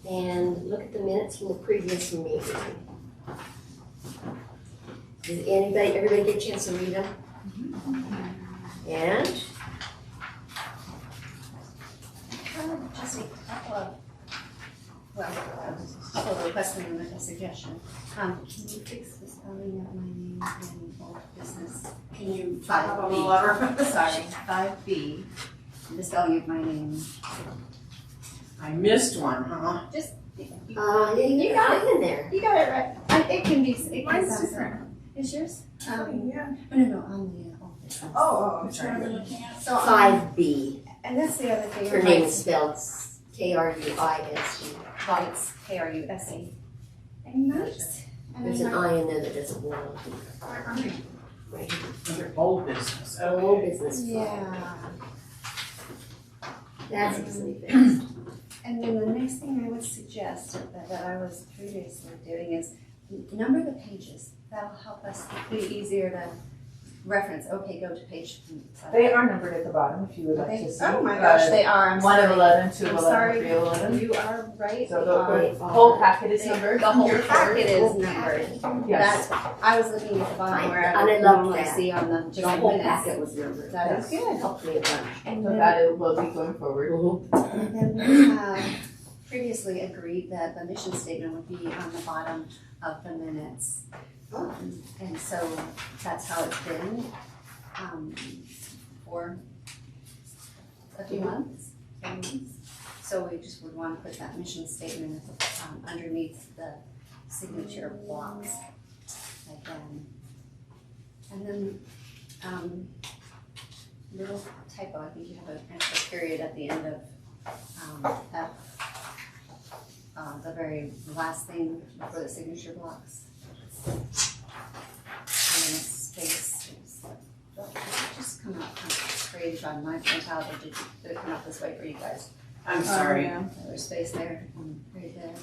and look at the minutes from the previous meeting. Did everybody get a chance to read them? And? Just a couple of, requests and a suggestion. Can you fix the spelling of my name in old business? Can you type out on the letter? Sorry, 5B, the spelling of my name. I missed one, huh? Just, You got it in there. you got it right. It can be, Mine's different. Is yours? Yeah. No, on the old business. Oh, I'm sorry. sorry. So, 5B. and that's the other thing. Her name is spelled K-R-U-I-S-E. It's K-R-U-S-E. And nice. There's an I in there that doesn't belong. Where are you? Right here. Under old business. Old business. Yeah. That's easily fixed. And then the next thing I would suggest that I was previously doing is number the pages. That'll help us be easier to reference. Okay, go to page. They are numbered at the bottom if you would like to see. Oh my gosh, they are. I'm 1 of sorry. 11, 2 of I'm 11, sorry. 3 of 11. You are right. So They the are. whole packet is numbered. The whole Here packet forward. is numbered. Yes. I was looking at the bottom where I I would love normally that. see on the The just whole minutes. packet was numbered. That is good. Helped me a bunch. And So then, that it will be going forward. and then we have previously agreed that the mission statement would be on the bottom of the minutes. And so that's how it's been for a few months. So we just would want to put that mission statement underneath the signature blocks again. And then little typo, I think you have an extra period at the end of F. The very last thing for the signature blocks. And then a space. Just come out kind of strange on my printout, or did it come out this way for you guys? I'm sorry. There's space there, right there.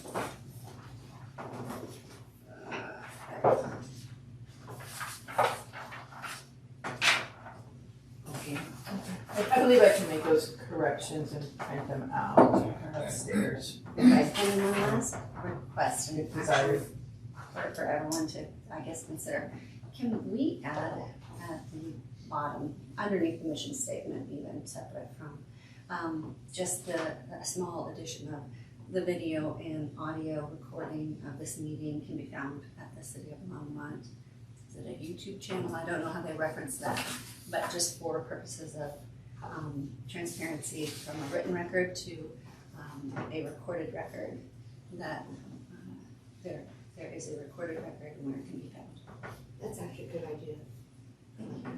Okay. I believe I can make those corrections and print them out upstairs. Okay, and then one last request, and If desired. for everyone to, I guess, consider. Can we add at the bottom, underneath the mission statement, even separate from, just a small addition of the video and audio recording of this meeting can be found at the City of Longmont. Is it a YouTube channel? I don't know how they reference that, but just for purposes of transparency from a written record to a recorded record, that there is a recorded record and where it can be found. That's actually a good idea. Thank you.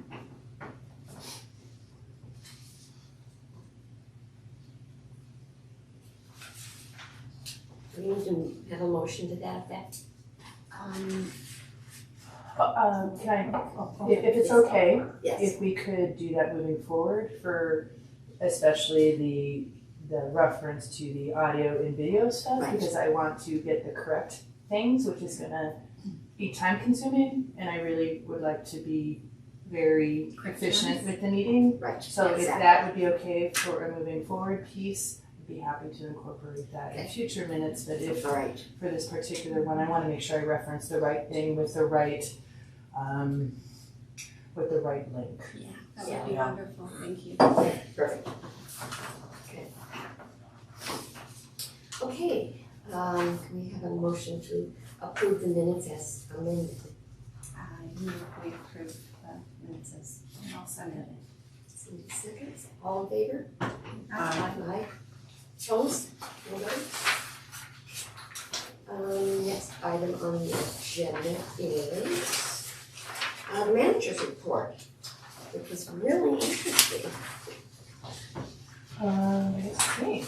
We need to have a motion to that effect. Can I, if it's okay, Yes. if we could do that moving forward for especially the reference to the audio and video stuff, Right. because I want to get the correct things, which is gonna be time consuming, and I really would like to be very efficient with the meeting. Right. So if Exactly. that would be okay for a moving forward piece, I'd be happy to incorporate that in Okay. future minutes, but if All right. for this particular one, I want to make sure I reference the right thing with the right link. Yeah, that would Yeah. be wonderful. Thank you. Perfect. Okay, can we have a motion to approve the minutes as amended? I move we approve the minutes as all submitted. Cindy seconds, all in favor? Aye. Aye. Opposed? Nobody? Next item on the agenda is the manager's report, which is really interesting. Let's see.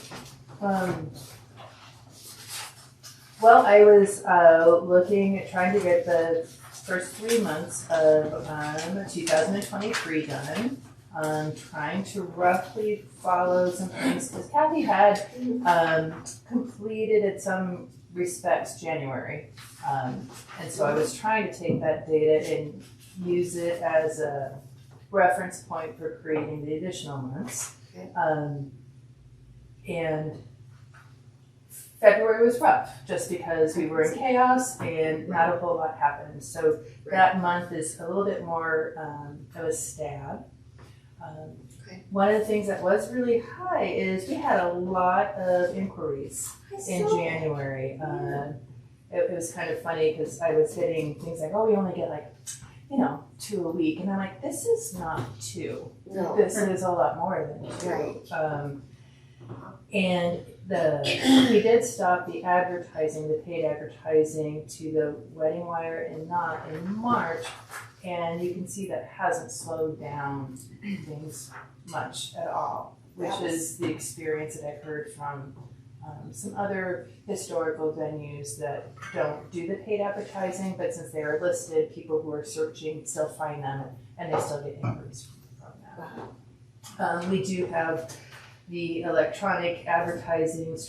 Well, I was looking at trying to get the first 3 months of 2023 done. Trying to roughly follow some things, because Kathy had completed in some respects January. And so I was trying to take that data and use it as a reference point for creating the additional months. Okay. And February was rough, just because we were in chaos and not a whole lot happened. So that month is a little bit more of a stab. Okay. One of the things that was really high is we had a lot of inquiries in January. It was kind of funny because I was hitting things like, oh, we only get like, 2 a week. And I'm like, this is not 2. No. This is a lot more than 2. Right. And we did stop the advertising, the paid advertising to the Wedding Wire and Not in March. And you can see that hasn't slowed down things much at all, which is the experience that I've heard from some other historical venues that don't do the paid advertising, but since they are listed, people who are searching still find them and they still get inquiries from that. We do have the electronic advertisings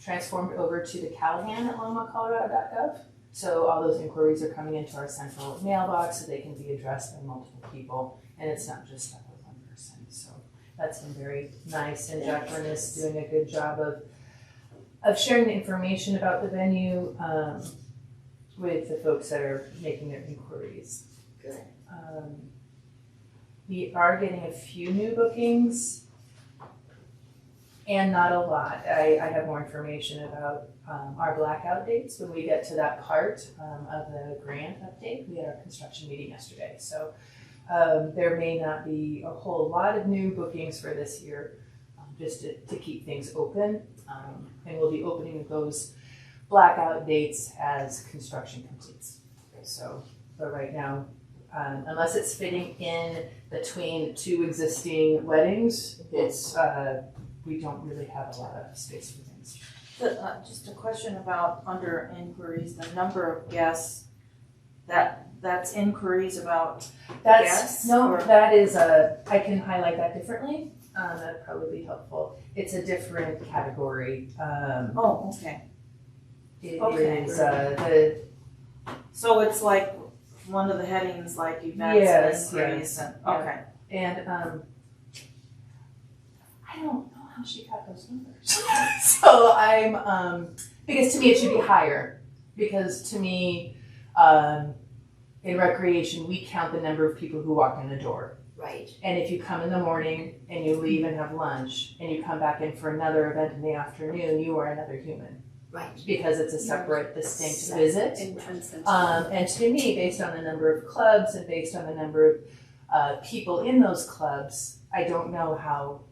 transformed over to the Callahan at lomacolorado.gov. So all those inquiries are coming into our central mailbox so they can be addressed by multiple people, and it's not just stuck with one person. So that's been very nice, and Jacqueline is doing a good job of sharing the information about the venue with the folks that are making their inquiries. Good. We are getting a few new bookings, and not a lot. I have more information about our blackout dates when we get to that part of the grant update. We had our construction meeting yesterday, so there may not be a whole lot of new bookings for this year, just to keep things open. And we'll be opening those blackout dates as construction completes. So, but right now, unless it's fitting in between 2 existing weddings, it's we don't really have a lot of space for things. Just a question about under inquiries, the number of guests, that's inquiries about guests? That is I can highlight that differently. That'd probably be helpful. It's a different category. Okay. It Okay. is So it's like one of the headings, like events and inquiries. Yes. And, Yeah. okay. and I don't know how she got those numbers. So I'm because to me it should be higher, because to me in recreation we count the number of people who walk in the door. Right. And if you come in the morning and you leave and have lunch and you come back in for another event in the afternoon, you are another human. Right. Because it's a separate, distinct Separate. visit. Entrance into And to me, based on the number of clubs and based on the number of people in those clubs, I don't know how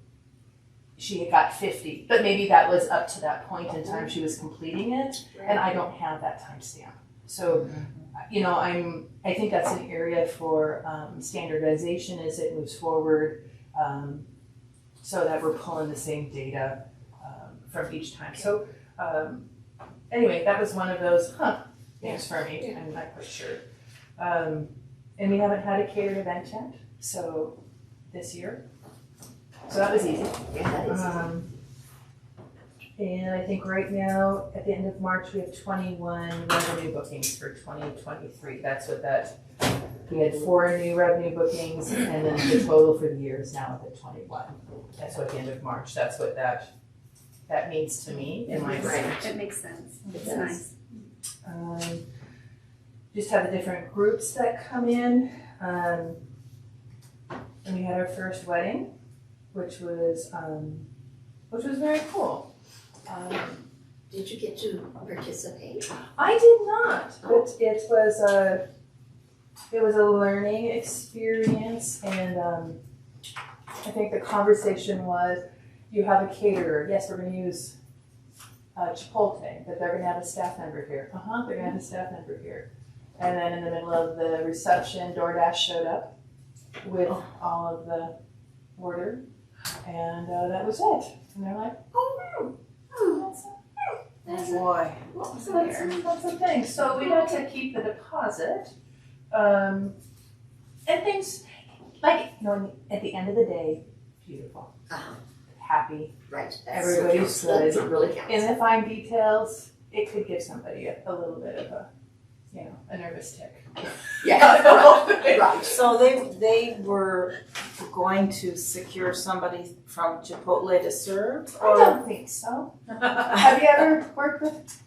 she had got 50, but maybe that was up to that point in time she was completing it, and I don't have that timestamp. So, I think that's an area for standardization as it moves forward, so that we're pulling the same data from each time. So, anyway, that was one of those, things for me. Yeah. I'm not quite sure. And we haven't had a catered event yet, so this year. So that was easy. Yeah, that is. And I think right now, at the end of March, we have 21 revenue bookings for 2023. That's what we had 4 new revenue bookings, and then the total for the year is now up at 21. That's what the end of March, that's what that means to me in my brain. It makes sense. It's does. nice. Just have the different groups that come in. And we had our first wedding, which was very cool. Did you get to participate? I did not, but it was a learning experience, and I think the conversation was, you have a caterer. Yes, we're going to use Chipotle, but they're going to have a staff member here. They're going to have a staff member here. And then in the middle of the reception, DoorDash showed up with all of the order, and that was it. And they're like, Oh boy. so that's the thing. So we had to keep the deposit, and things like, at the end of the day, beautiful, happy. Right. Everybody's That's good. what really counts. In the fine details, it could give somebody a little bit of a nervous tick. Yeah, right. So they were going to secure somebody from Chipotle to serve? I don't think so. Have you ever worked with?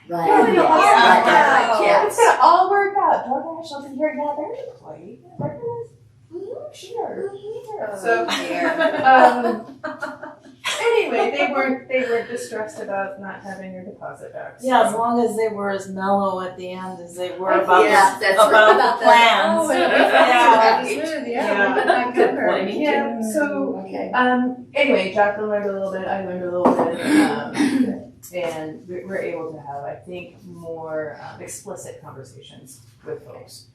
Right. Yeah, Yes. it'll all Right, work right, out. yes. It's gonna all work out. DoorDash will be here. Yeah, they're an employee. They're gonna, sure. So, anyway, they weren't distressed about not having their deposit back. So. Yeah, as long as they were as mellow at the end as they were I about Yeah, the, that's about right. the plans. Yeah. Good point. Yeah. So, Okay. anyway, Jacqueline learned a little bit. I learned a little bit. And we're able to have, I think, more explicit conversations with folks,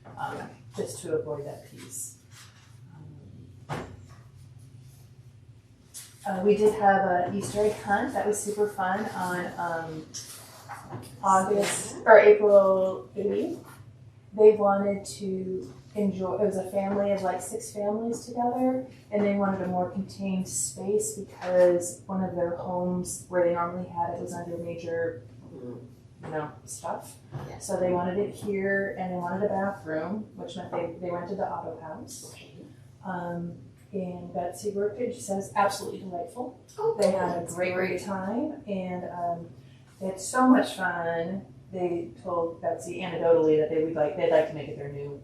just to avoid that piece. We did have an Easter egg hunt. That was super fun on April 8th. They wanted to enjoy, it was a family of like 6 families together, and they wanted a more contained space because one of their homes where they normally had it was under major, stuff. Yeah. So they wanted it here, and they wanted a bathroom, which meant they rented the auto house. And Betsy worked it. She says absolutely delightful. Oh, They had a great time, and they had so much fun. They told Betsy anecdotally that they'd like to make it their new,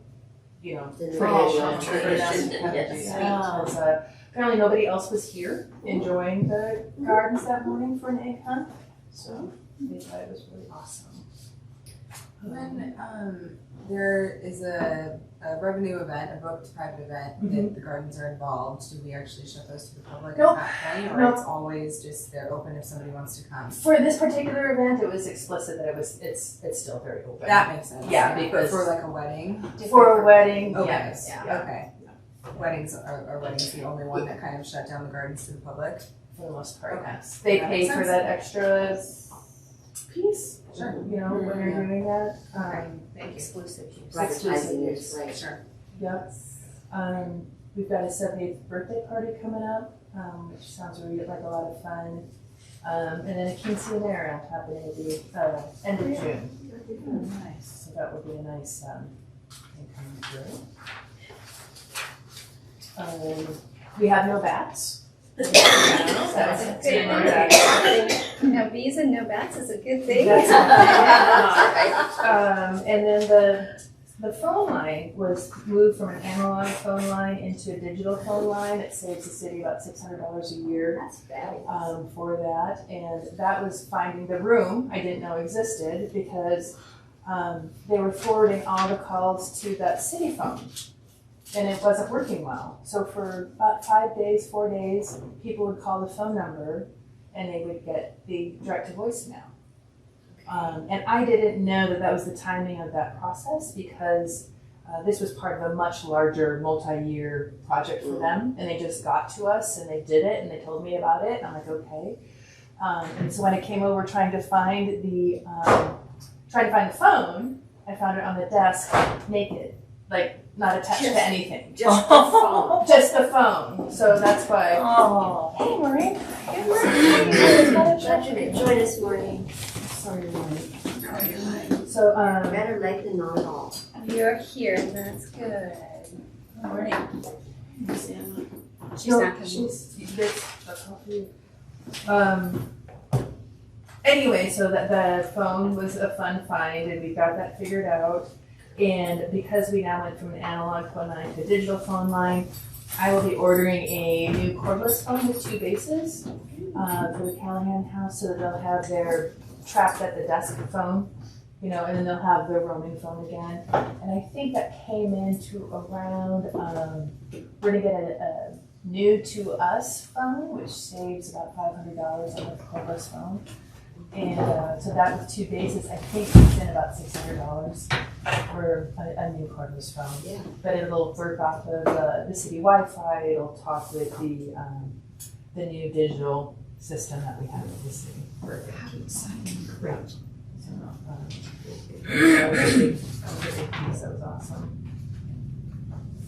tradition. Tradition, yes. Because apparently nobody else was here enjoying the gardens that morning for an egg hunt, so they thought it was really awesome. When there is a revenue event, a booked private event, that the gardens are involved, do we actually shut those to the public Nope. at that point? Or Nope. it's always just they're open if somebody wants to come? For this particular event, it was explicit that it's still very open. That makes sense. Yeah, But because- for like a wedding? For a wedding, Okay. yes. Yeah. Okay. Weddings are weddings the only one that kind of shut down the gardens to the public? For the most part, Okay. yes. They That pay makes for sense. that extra piece, Sure. when you're doing that. Thank you. Exclusive use. Advertising is right. Sure. Yep. We've got a 70th birthday party coming up, which sounds really like a lot of fun. And then a quinceanera happening at the end of June. Nice. So that would be a nice thing coming through. We have no bats. That's No bees and no bats is a good thing. That's and then the phone line was moved from an analog phone line into a digital phone line. It saves the city about $600 a year That's bad. for that. And that was finding the room I didn't know existed because they were forwarding all the calls to that city phone. And it wasn't working well. So for about 4 days, people would call the phone number and they would get the direct to voicemail. And I didn't know that was the timing of that process because this was part of a much larger multi-year project for them. And they just got to us and they did it and they told me about it. And I'm like, okay. And so when I came over trying to find the phone, I found it on the desk naked, like not attached to anything. Just the phone. Just the phone. So that's why. Oh. Hey, Maureen. Good morning. Join us, Maureen. Sorry, Maureen. So, Better late than not at all. You're here, that's good. Morning. She's no, not coming. that's all for you. Anyway, so that the phone was a fun find, and we got that figured out. And because we now went from an analog phone line to a digital phone line, I will be ordering a new cordless phone with 2 bases for the Callahan house, so that they'll have their trapped at the desk phone, and then they'll have their roaming phone again. And I think that came into around, we're gonna get a new to us phone, which saves about $500 on the cordless phone. And so that with 2 bases, I think it's in about $600 for a new cordless phone. Yeah. But it'll work off of the city Wi-Fi. It'll talk with the new digital system that we have in the city. Perfect. Great. So that was a big piece. That was awesome.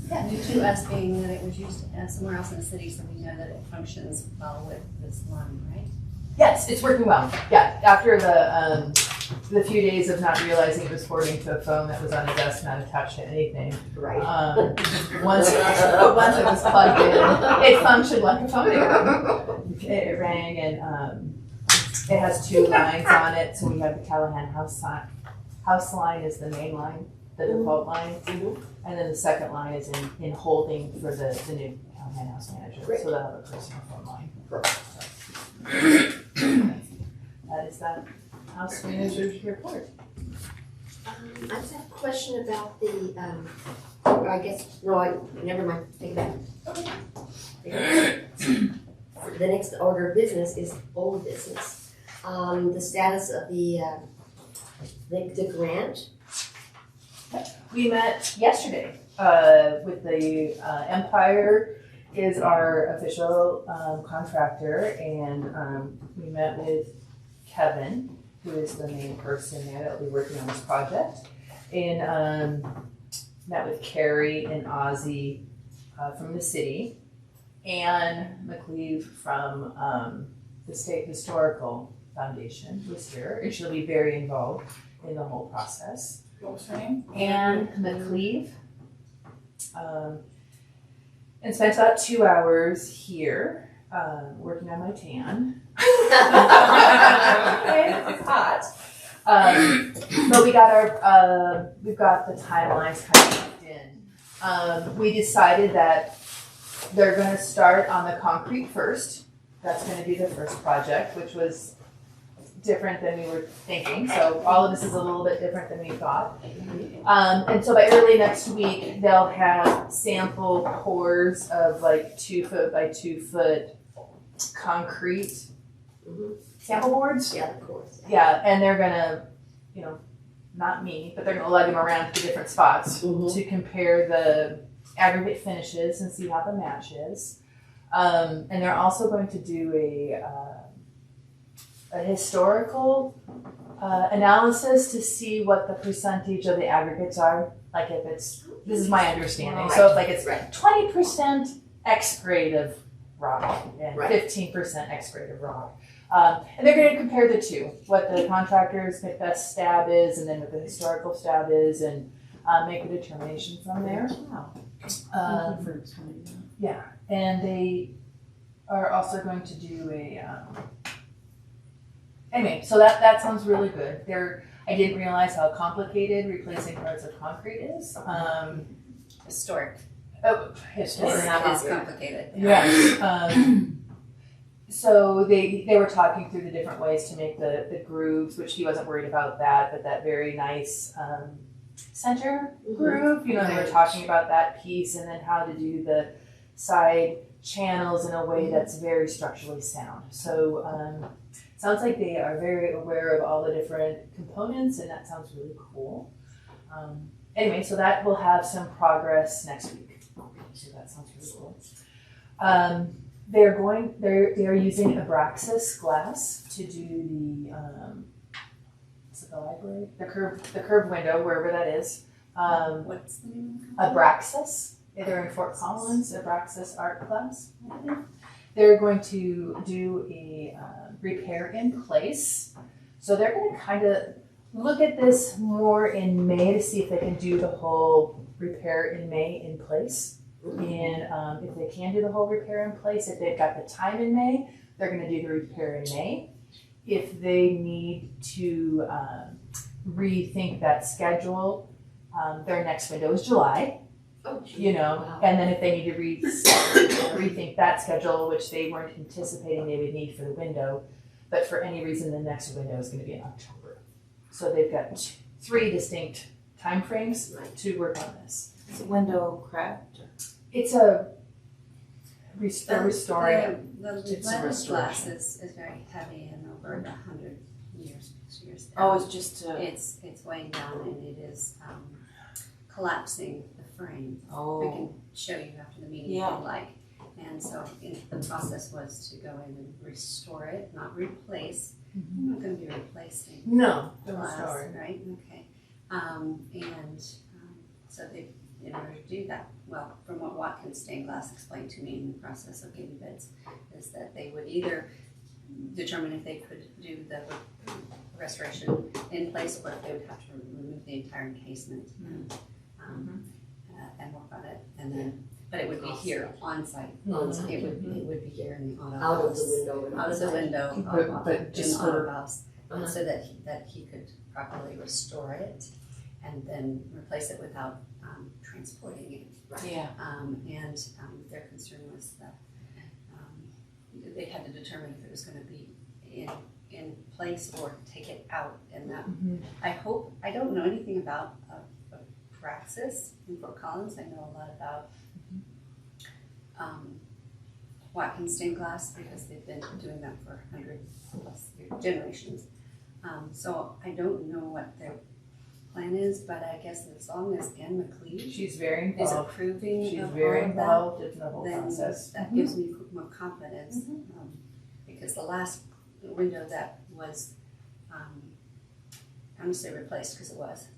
Yeah, new to us being that it was used somewhere else in the city, so we know that it functions well with this line, right? Yes, it's working well. Yeah, after the the few days of not realizing it was forwarding to a phone that was on a desk, not attached to anything. Right. Once it was plugged in, it functioned like a phone again. It rang, and it has 2 lines on it. So we have the Callahan house line. House line is the main line, the default line, and then the second line is in holding for the new Callahan house manager. Great. So they'll have a personal phone line. That is that house manager's report. I just have a question about the, never mind, take it back. Okay. The next order of business is old business. The status of the grant. We met yesterday with the Empire is our official contractor, and we met with Kevin, who is the main person there that will be working on this project, and met with Carrie and Ozzy from the city, and McLeave from the State Historical Foundation was here, and she'll be very involved in the whole process. What was her name? Anne McLeave. And spent about 2 hours here working on my tan. It's hot. But we've got the timelines kind of locked in. We decided that they're going to start on the concrete first. That's going to be the first project, which was different than we were thinking. So all of this is a little bit different than we thought. And so by early next week, they'll have sample pours of like 2 foot by 2 foot concrete sample boards. Yeah, of course. Yeah, and they're gonna, not me, but they're gonna lug them around to different spots to compare the aggregate finishes and see how the match is. And they're also going to do a historical analysis to see what the percentage of the aggregates are. Like if it's, this is my understanding. So if like it's 20% X grade of rock and 15% X grade of rock. And they're going to compare the two, what the contractor's best stab is and then what the historical stab is, and make a determination from there. Yeah, and they are also going to do a, anyway, so that sounds really good. I didn't realize how complicated replacing parts of concrete is. Historic. Oh, historic. It is complicated. Yes. So they were talking through the different ways to make the grooves, which he wasn't worried about that, but that very nice center groove. They were talking about that piece and then how to do the side channels in a way that's very structurally sound. So sounds like they are very aware of all the different components, and that sounds really cool. Anyway, so that will have some progress next week. So that sounds really cool. They're using Abraxas glass to do the library, the curved window, wherever that is. What's the name of the Abraxas. They're in Fort Collins, Abraxas art class. They're going to do a repair in place. So they're going to kind of look at this more in May to see if they can do the whole repair in May in place. And if they can do the whole repair in place, if they've got the time in May, they're going to do the repair in May. If they need to rethink that schedule, their next window is July. Wow. And then if they need to rethink that schedule, which they weren't anticipating they would need for the window, but for any reason the next window is going to be in October. So they've got 3 distinct time frames to work on this. Is the window cracked? It's a restoring. The It's a lens glass restoration. is very heavy and over 100 years. Oh, it's just to. It's weighing down and it is collapsing the frame. We Oh. can show you after the meeting if Yeah. you'd like. And so the process was to go in and restore it, not replace. I'm not going to be replacing No, the glass, restoring. right? Okay. So they, in order to do that, well, from what Watkins Stained Glass explained to me in the process of giving bids, is that they would either determine if they could do the restoration in place, or if they would have to remove the entire encasement and work on it, and then, but it would be here on site. On-site. It would be here in the auto Out of house. the window. and Out of the outside. window, But just in the auto for- house, so that he could properly restore it and then replace it without transporting it. Yeah. Their concern was that they had to determine if it was gonna be in place or take it out, and that, I don't know anything about praxis in Fort Collins. I know a lot about Watkins stained glass, because they've been doing that for 100+ generations. So I don't know what their plan is, but I guess as long as Anne McLeod She's very is involved. approving She's of very all of that, involved in the whole then process. that gives me more confidence. Because the last window that was, I'm gonna say replaced, because it was,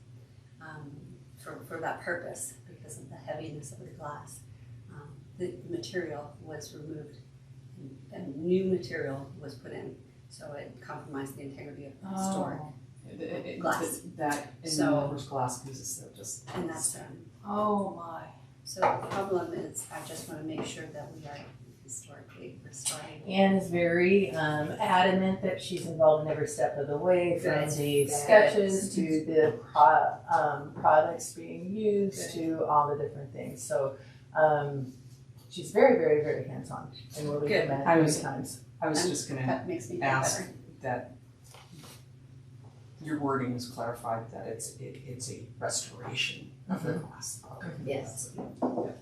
for that purpose, because of the heaviness of the glass, the material was removed and new material was put in, so it compromised the integrity of the historic. Glass. That in So- Miller's glass pieces that just. And that's, Oh my. so the problem is, I just wanna make sure that we are historically restoring. Anne is very adamant that she's involved in every step of the way, from That's the fabulous. sketches to the products being used to all the different things. So she's very, very, very hands-on, and we'll leave Good. them at I many was- times. I was just gonna That makes me feel ask better. that your wording is clarified, that it's a restoration of the glass. Yes. No,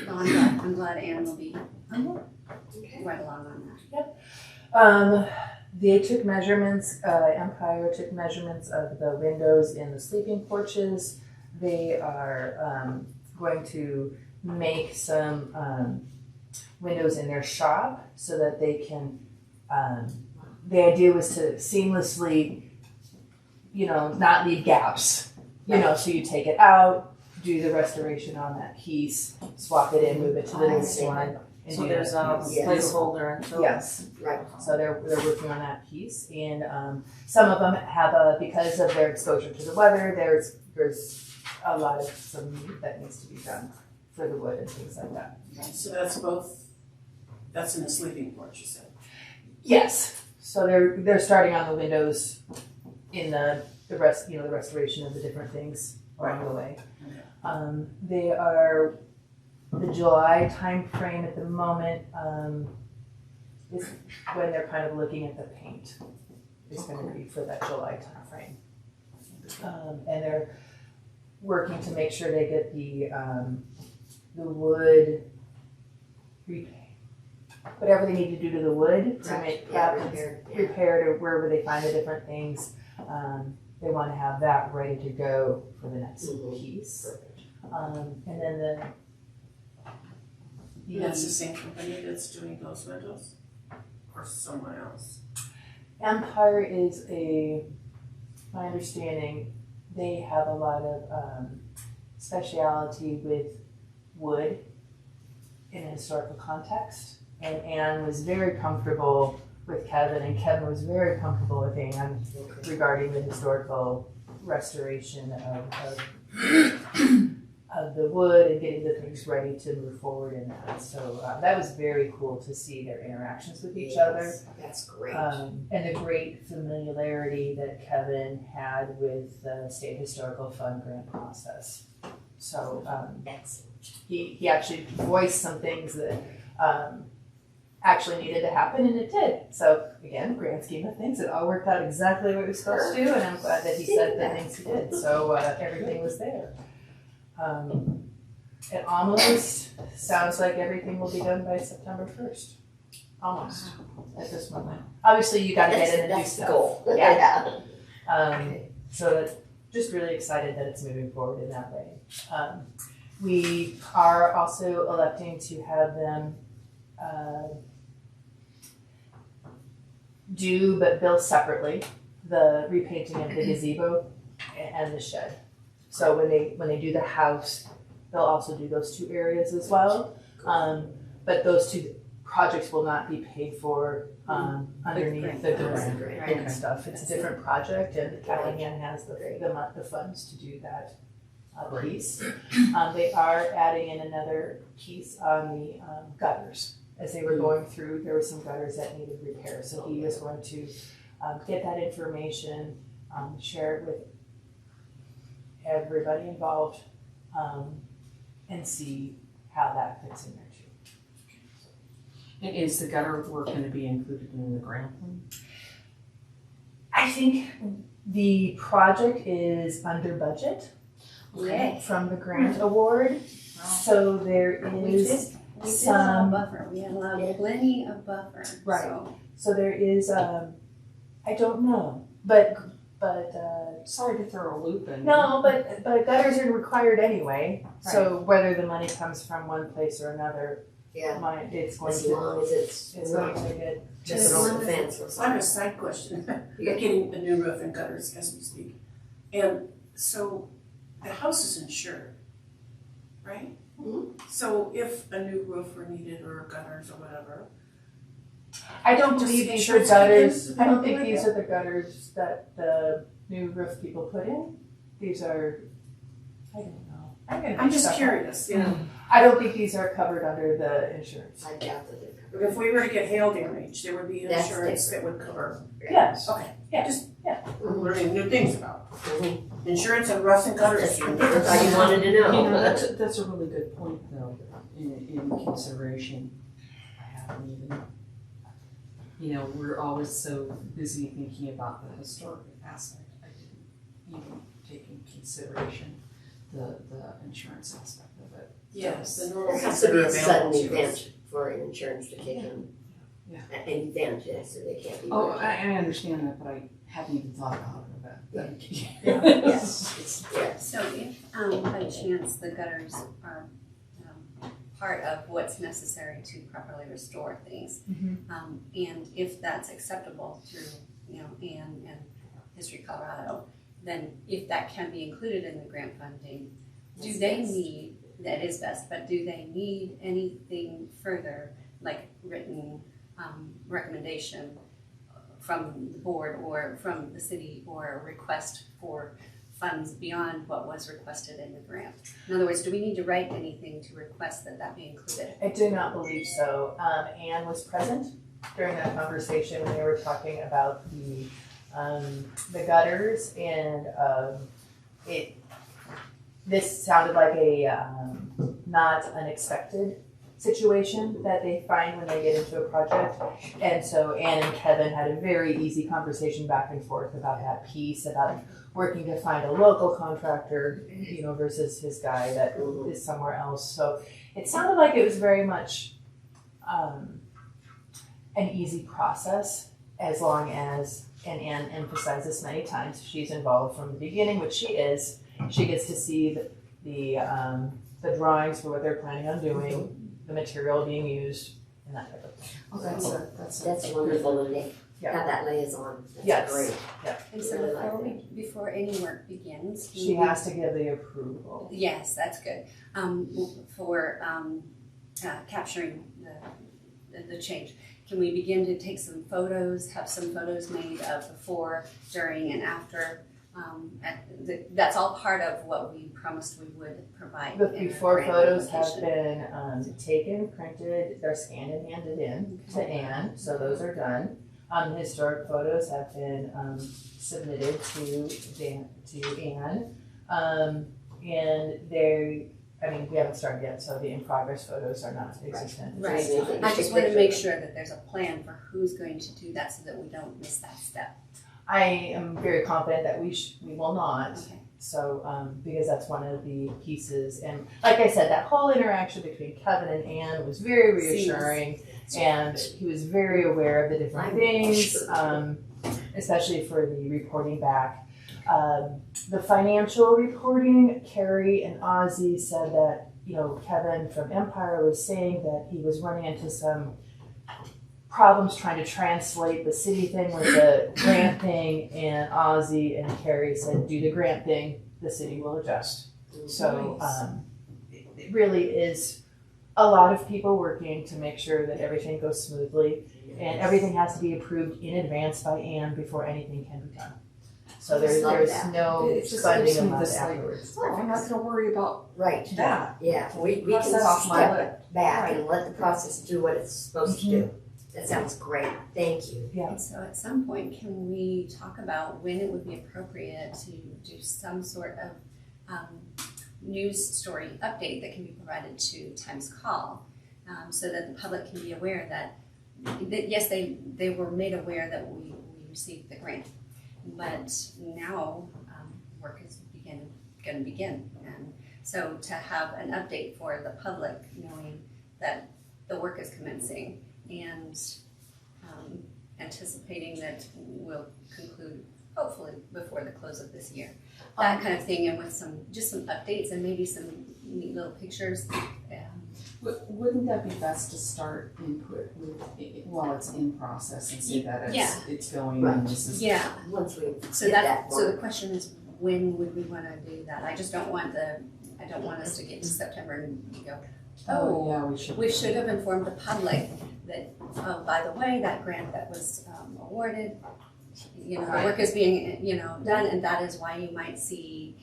I'm glad Anne will be Okay. right along on that. They took measurements, Empire took measurements of the windows in the sleeping porches. They are going to make some windows in their shop so that they can, the idea was to seamlessly, not leave gaps. So you take it out, do the restoration on that piece, swap it in, move it to the next one. And So do there's that a piece. Yeah. placeholder until. Yes. Right. So they're working on that piece, and some of them have because of their exposure to the weather, there's a lot of some need that needs to be done for the wood and things like that. So that's in the sleeping porch, you said? Yes. So they're starting on the windows in the restoration of the different things along the way. They are the July time frame at the moment is when they're kind of looking at the paint. It's going to be for that July time frame. And they're working to make sure they get the wood, whatever they need to do to the wood to make repair to wherever they find the different things. They want to have that ready to go for the next piece. And then That's the same company that's doing those windows? Or someone else? Empire is my understanding, they have a lot of speciality with wood in a historical context. And Anne was very comfortable with Kevin, and Kevin was very comfortable with Anne regarding the historical restoration of the wood and getting the things ready to move forward in that. So that was very cool to see their interactions with each other. That's great. And the great familiarity that Kevin had with the State Historical Fund grant process. So Excellent. he actually voiced some things that actually needed to happen, and it did. So again, grand scheme of things, it all worked out exactly what it was supposed to, and I'm glad that he said the things he did. So everything was there. It almost sounds like everything will be done by September 1st. Almost, at this moment. Obviously, you gotta get in and do That's the stuff. goal. Yeah. Okay. So that's just really excited that it's moving forward in that way. We are also electing to have them do, but bill separately, the repainting of the gazebo and the shed. So when they do the house, they'll also do those two areas as well. But those two projects will not be paid for underneath the grant Right. and stuff. It's a different project, and Callahan has the funds to do that piece. They are adding in another piece on the gutters. As they were going through, there were some gutters that needed repair, so he was going to get that information, share it with everybody involved, and see how that fits in there too. And is the gutter work gonna be included in the grant then? I think the project is under budget Yay. from the grant award, so there is We did allow some, buffer, we allowed plenty of buffer, Right. so. so there is, I don't know, but Sorry to throw a loop in. no, but gutters are required anyway, so whether the money comes from one place or another, Yeah, it's going as to, long as it's going to get. just an open fence or So I have something. a side question. You're getting a new roof and gutters as we speak. And so the house is insured, right? Mhm. So if a new roof were needed or gutters or whatever, I don't Does believe the these are insurance kick in? gutters, I don't think Like these that? are the gutters that the new roof people put in. These are, I don't know. I'm just curious, you know. I don't think these are covered under the insurance. I doubt that they're But if we were to get hail damage, there would be That's insurance that would cover. Yes. Okay. Yeah. Just Mhm. learning new things about Mhm. insurance and roofs and gutters. That's what you wanted to You know. know, that's a really good point though, in consideration. I haven't even, you know, we're always so busy thinking about the historic aspect. I didn't even take in consideration the insurance aspect of it. Yes, the There normal has things to that be are a sudden available to us. event for an insurance to kick in. Yeah. An event, yes, so they can't be. Oh, I understand that, but I hadn't even thought about it. Yes, it's, yeah. So if, by chance, the gutters are, part of what's necessary to properly restore things, and if that's acceptable through, Ann and History Colorado, then if that can be included in the grant funding, do they need, that is best, but do they need anything further, like written, recommendation from the board or from the city, or a request for funds beyond what was requested in the grant? In other words, do we need to write anything to request that that be included? I do not believe so. Anne was present during that conversation when they were talking about the gutters, and this sounded like a not unexpected situation that they find when they get into a project. And so Anne and Kevin had a very easy conversation back and forth about that piece, about working to find a local contractor, versus his guy that is somewhere else. So it sounded like it was very much an easy process, as long as, and Anne emphasized this many times, she's involved from the beginning, which she is. She gets to see the drawings for what they're planning on doing, the material being used, and that type of thing. Oh, That's wonderful, and they Yeah. have that liaison. That's Yes. great. And so Really like before any work begins. She has to give the approval. Yes, that's good. For capturing the change, can we begin to take some photos, have some photos made of before, during, and after? That's all part of what we promised we would provide. The in the before grant photos have application. been taken, printed, they're scanned and handed in to Anne, so those are done. Historic photos have been submitted to Anne. And we haven't started yet, so the in-progress photos are not existent. Right. Amazing. I just want to make sure that there's a plan for who's going to do that so that we don't miss that step. I am very confident that we will not. Okay. So, because that's one of the pieces, and like I said, that whole interaction between Kevin and Anne was very reassuring, and he was very aware of the different things, especially for the reporting back. The financial reporting, Carrie and Ozzy said that, Kevin from Empire was saying that he was running into some problems trying to translate the city thing with the grant thing, and Ozzy and Carrie said, do the grant thing, the city will adjust. So it really is a lot of people working to make sure that everything goes smoothly. and everything has to be approved in advance by Ann before anything can be done. So Love there's that. no It just funding gives me about this, it like, afterwards. Oh, I'm not gonna worry about Right, that. yeah, we Cross can that off my step back and let the process do what it's supposed to do. That sounds great, thank you. And so at some point, can we talk about when it would be appropriate to do some sort of news story update that can be provided to Times Call, so that the public can be aware that yes, they were made aware that we received the grant, but now work is going to begin, and so to have an update for the public, knowing that the work is commencing and anticipating that we'll conclude hopefully before the close of this year, that kind of thing, and with some updates and maybe some neat little pictures. Wouldn't that be best to start input while it's in process and say that it's going and this is. Yeah. Once we So get that so the work. question is, when would we want to do that? I just don't want us to get to September and go, oh, Yeah, we should have informed the public that, oh, by the way, that grant that was awarded, the work is being, done, and that is why you might see,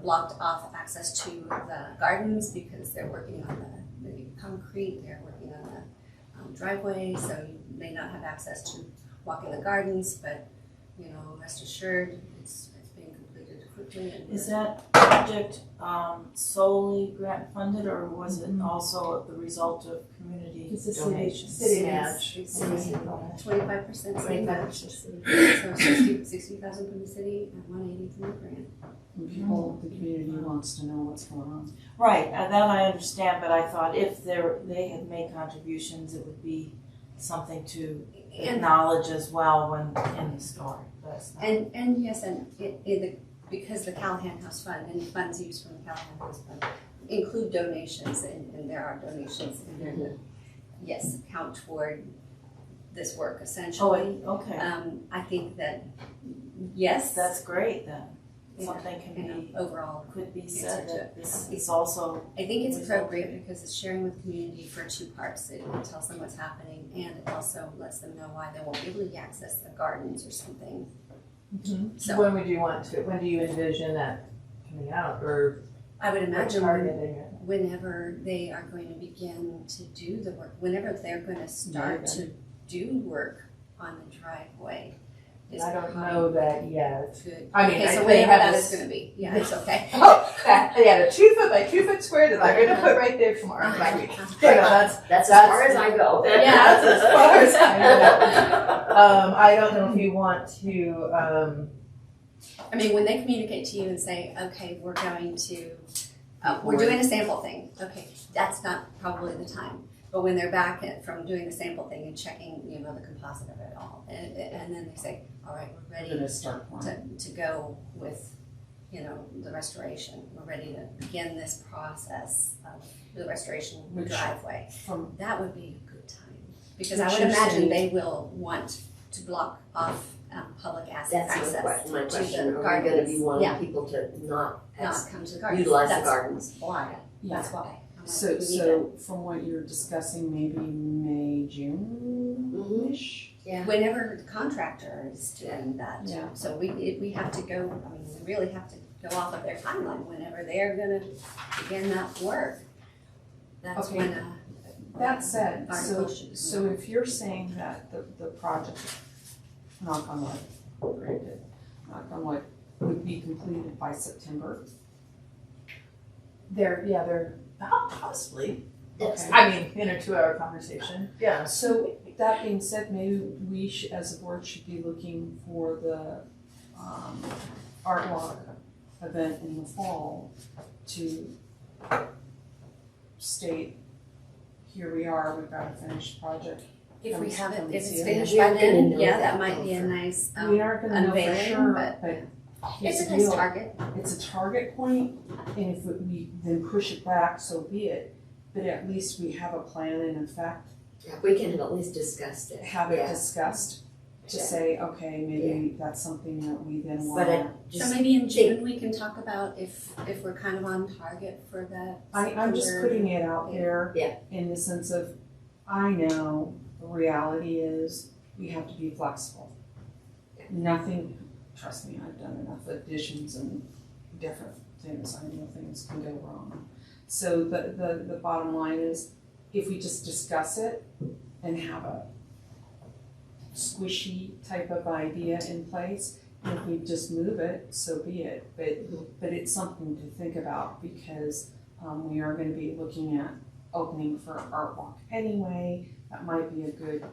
blocked off access to the gardens because they're working on the concrete, they're working on the driveway, so you may not have access to walk in the gardens, but, rest assured, it's being completed quickly. And Is that project solely grant funded, or was it also the result of community It's a donations? city match. 25%. 25%. So 60,000 from the city and 180 from the grant. the community wants to know what's going on. Right, that I understand, but I thought if they had made contributions, it would be something to acknowledge as well when in the story. And yes, and because the Callahan House Fund and funds used from the Callahan House Fund include donations, and there are donations in there that, yes, count toward this work essentially. Okay, I think that, yes. that's great then. Yeah, Something can be, overall. could be said Answer that this is also, I think it's appropriate because it's sharing with the community for two parts. It tells them what's happening, and it also lets them know why they won't be able to access the gardens or something. So When would you want to, when do you envision that coming out, or I would imagine targeting it? whenever they are going to begin to do the work, whenever they're going to start to do work on the driveway. I don't know that yet. Good. I mean, okay, so they whenever have that this- is going to be, yeah, it's okay. Oh, a 2 foot by 2 foot square that I'm gonna put right there tomorrow. Right. That's as far as I go. That's as far as I go. I don't know if you want to, I mean, when they communicate to you and say, okay, we're going to, we're doing a sample thing, okay, that's not probably the time. But when they're back from doing the sample thing and checking, the composite of it all, and then they say, all right, we're We're ready gonna start one. to go with, the restoration. We're ready to begin this process of the restoration of the Which- driveway. From That would be a good time, because Which I would you're imagine saying- they will want to block off public That's access my to question, the are we gonna be gardens. wanting Yeah, people to not not come to the gardens. utilize the That's gardens? why, yeah. that's why. I'm like, So we need so from what you're discussing, maybe May, June-ish? whenever the contractor is doing that. Yeah. So we have to go, we really have to go off of their timeline whenever they're gonna begin that work. That's Okay. when, That said, Article should- so if you're saying that the project, knock on wood, granted, knock on wood, would be completed by September? they're possibly. Yes. I mean, in a 2-hour conversation. Yeah. So that being said, maybe we should, as a board, should be looking for the art walk event in the fall to state, here we are, we've got a finished project. if we have it, Come if see it's it. finished We by aren't gonna then, know yeah, that that might be a for- nice, We aren't gonna know for unveiling, sure, but but it's his a nice deal, target. it's a target point, and if we then push it back, so be it. But at least we have a plan in effect, Yeah, we can have at least discussed it. have it Yeah. discussed, to Yeah. say, okay, maybe that's something that we then But I wanna. So just, maybe in June, we can talk about if we're kind of on target for that. I'm just September. putting it out there. Yeah. In the sense of, I know the reality is we have to be flexible. Nothing, trust me, I've done enough additions and different things, I know things can go wrong. So the bottom line is, if we just discuss it and have a squishy type of idea in place, and if we just move it, so be it. But it's something to think about, because we are gonna be looking at opening for Art Walk anyway. That might be a good,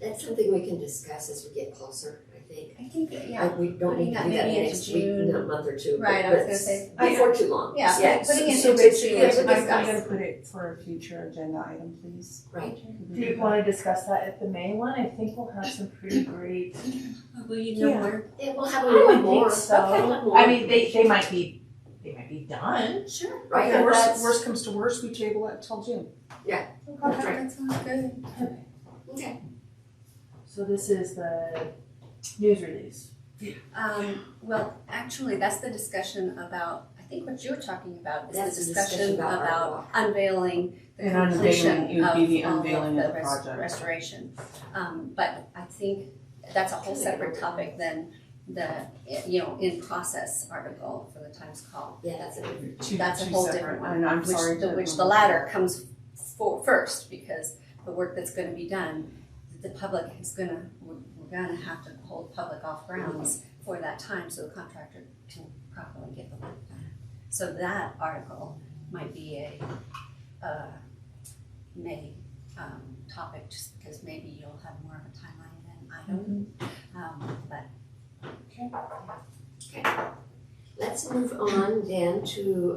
That's something we can discuss as we get closer, I think. I think that, yeah. We don't need to do that Maybe into next week, June. in a month or two. Right, I but was gonna say, before too long. Yeah, putting it so into basically, June. Yeah, I'm discuss. gonna put it for a future agenda item, please. Right. Do you want to discuss that at the May one? I think we'll have some pretty great. Will you know Yeah. where? Yeah, we'll have a I little would more. think so. Okay, a little more. I mean, they might be done. Sure. Right, Okay, that's- worst comes to worst, we table it till June. That's right. That sounds good. Okay. So this is the news release. Well, actually, that's the discussion about, I think what you're talking about is That's the the discussion discussion about Art about Walk. unveiling the And unveiling, completion it would be the of all unveiling of the res- project. restoration. But I think that's a whole separate topic than the, in process article for the Times Call. Yeah, that's it. That's a Two whole separate, different one, and I'm sorry. which the latter comes first, because the work that's gonna be done, the public is we're gonna have to hold public off grounds for that time, so the contractor can properly get the work done. So that article might be a May topic, just because maybe you'll have more of a timeline than I don't. But Let's move on then to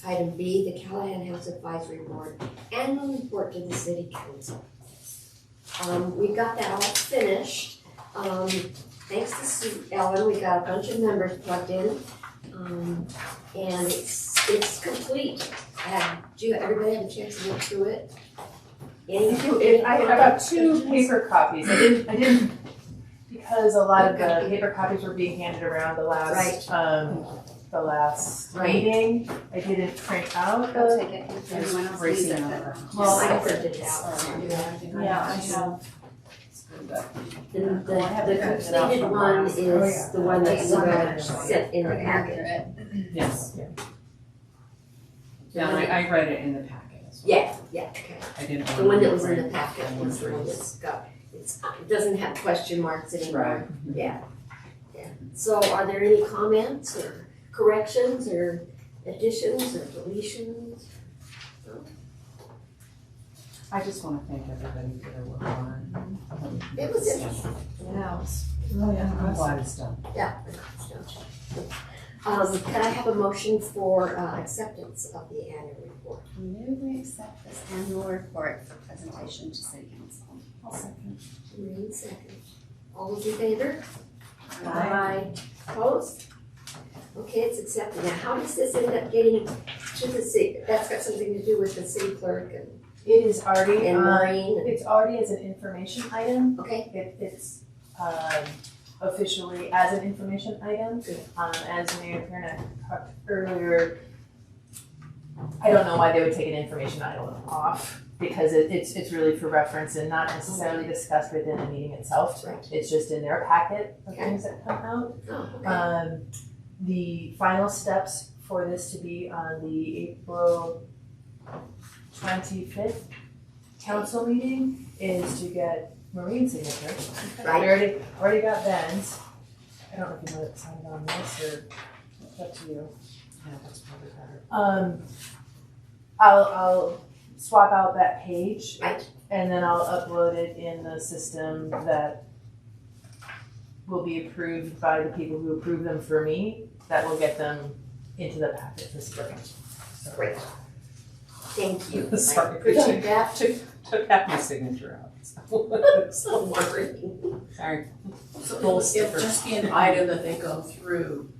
item B, the Callahan House Advisory Board Annual Report to the City Council. We got that all finished. Thanks to Sue Ellen, we got a bunch of members plugged in. And it's complete. Everybody have a chance to look through it? I got 2 paper copies. I didn't, because a lot of the paper copies were being handed around the last, Right. meeting. I didn't print out I'll the, take it if anyone else needs it. but- Well, I printed it out. Yeah, I have. The completed one is the one that's sent in the packet. Yes. Yeah, I read it in the packet as well. Yeah, okay. I didn't. The one that was in the packet was the one that's got, it doesn't have question marks anymore. Yeah. So are there any comments or corrections or additions or deletions? I just wanna thank everybody for their work on it. It was interesting. Yeah, I'm glad it's done. Yeah. Can I have a motion for acceptance of the annual report? Move we accept this annual report for presentation to City Council. I'll second. Maureen, second. All those in favor? Aye. Opposed? Okay, it's accepted. Now, how does this end up getting to the city? That's got something to do with the city clerk it is already, and Maureen. it's already as an information item. Okay, It's officially as an information item. Good. As Mayor Perna talked earlier, I don't know why they would take an information item off, because it's really for reference and not necessarily discussed within the meeting itself. right. It's just in their packet of Okay. things that come out. Oh, okay. The final steps for this to be on the April 25th council meeting is to get Maureen's signature. Right. We already got Ben's. I don't know if you want to sign it on this or it's up to you. Yeah, that's probably better. I'll swap out that page. Right. And then I'll upload it in the system that will be approved by the people who approve them for me. That will get them into the packet for spring. Great. Thank you. I Sorry. appreciate that. Took half my signature out. So wondering. Sorry. So it'll just be an item that they go through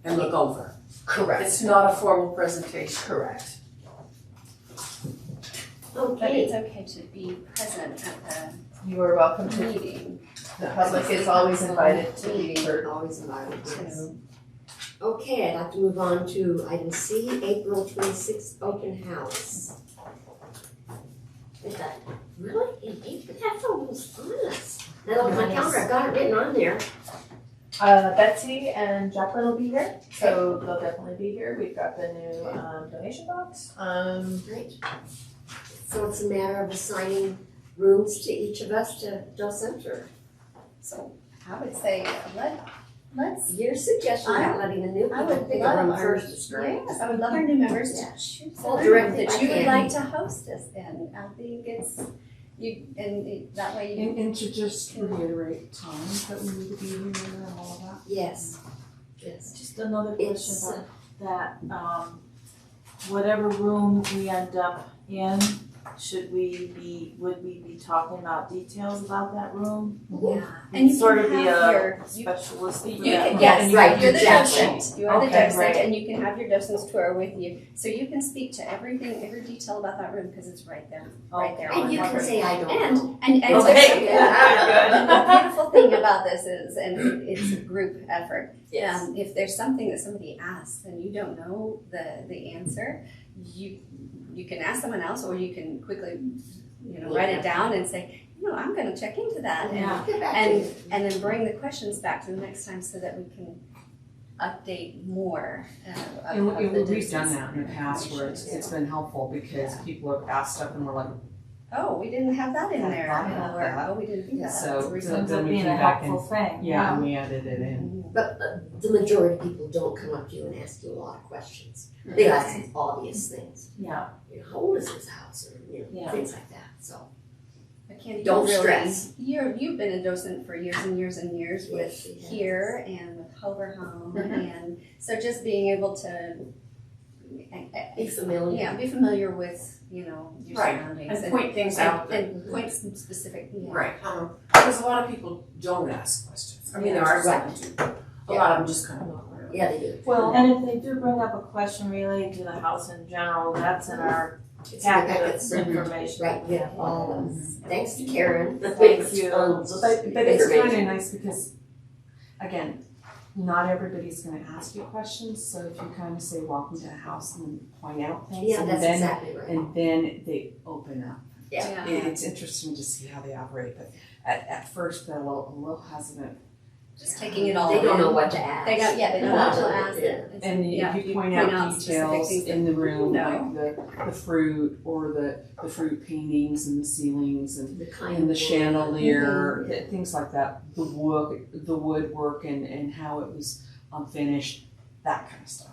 and look over. Correct. It's not a formal presentation. Correct. But Okay. it's okay to be present at You are welcome the to. meeting. The public is always invited to be heard. Always invited, yes. To Okay, I'd like to move on to item C, April 26th open house. I thought, really? In April? That's almost on us. Then I looked at my calendar, I've got it written on there. Betsy and Jacqueline will be here, so they'll definitely be here. We've got the new donation box. Great. So it's a matter of assigning rooms to each of us to docent, or So I would say, let's, your suggestion about letting the new I people would pick a love room our, first is great. yes, I would love our new members Yeah. to choose Well, a direct room if that I you would can. like to host us in. I think it's, that way you. And to just reiterate times that we need to be here and all of that. Yes, yes. Just another question It's, about that, whatever room we end up in, would we be talking about details about that room? Yeah. And you Sort can of be have a your, you specialist for You that can, room. yes, Right, you're the exactly. docent, you are the Okay, docent, great. and you can have your docent's tour with you. So you can speak to everything, every detail about that room, because it's right there, right there. And you on can the say, I don't And, know. and Okay. and the beautiful thing about this is, and it's a group effort. Yes. If there's something that somebody asks and you don't know the answer, you can ask someone else, or you can quickly, write it down and say, I'm gonna check into that. And Yeah. Get back to and you. and then bring the questions back to the next time so that we can update more of And the we've done distance. that in the past where it's been helpful because people have asked stuff and we're like, Oh, we didn't have that in I there. thought about Or, that. oh, we didn't do that. So, That's a reason. Ends up then we being a came back helpful thing, yeah, and we added it in. But the majority of people don't come up to you and ask you a lot of questions. They ask you obvious things. Yeah, How old is this house? Or, Yeah. things like that, so. But Candy, Don't you really, stress. You've been a docent for years and years and years Yes, with she has. here and with Hover Home, Mm-hmm. and so just being able to, Be familiar. yeah, be familiar with your Right, surroundings And point things out that, and point some specific. Yeah. right, because a lot of people don't ask questions. I mean, there are some who do. A lot of them just kind of look around. Yeah, they do. well, and if they do bring up a question related to the house in general, that's in our It's in the packet packets. of information. Right, yeah, all of them. Thanks to Karen. Thank you. Tons of But it's kind information. of nice because, again, not everybody's gonna ask you questions, so if you kind of say, welcome to the house, and then point out things, Yeah, and that's then, exactly right. and then they open up. Yeah. It's interesting to see how they operate, but at first they're a little hesitant. Just taking it all. They don't in. know what to ask. They don't. Yeah, they don't know what to ask. Yeah. It's- And yeah, if you point out specific details things in the room, No. like the fruit or the fruit paintings and the ceilings and The kind and the of chandelier, things like that, the woodwork and how it was finished, that kind of stuff.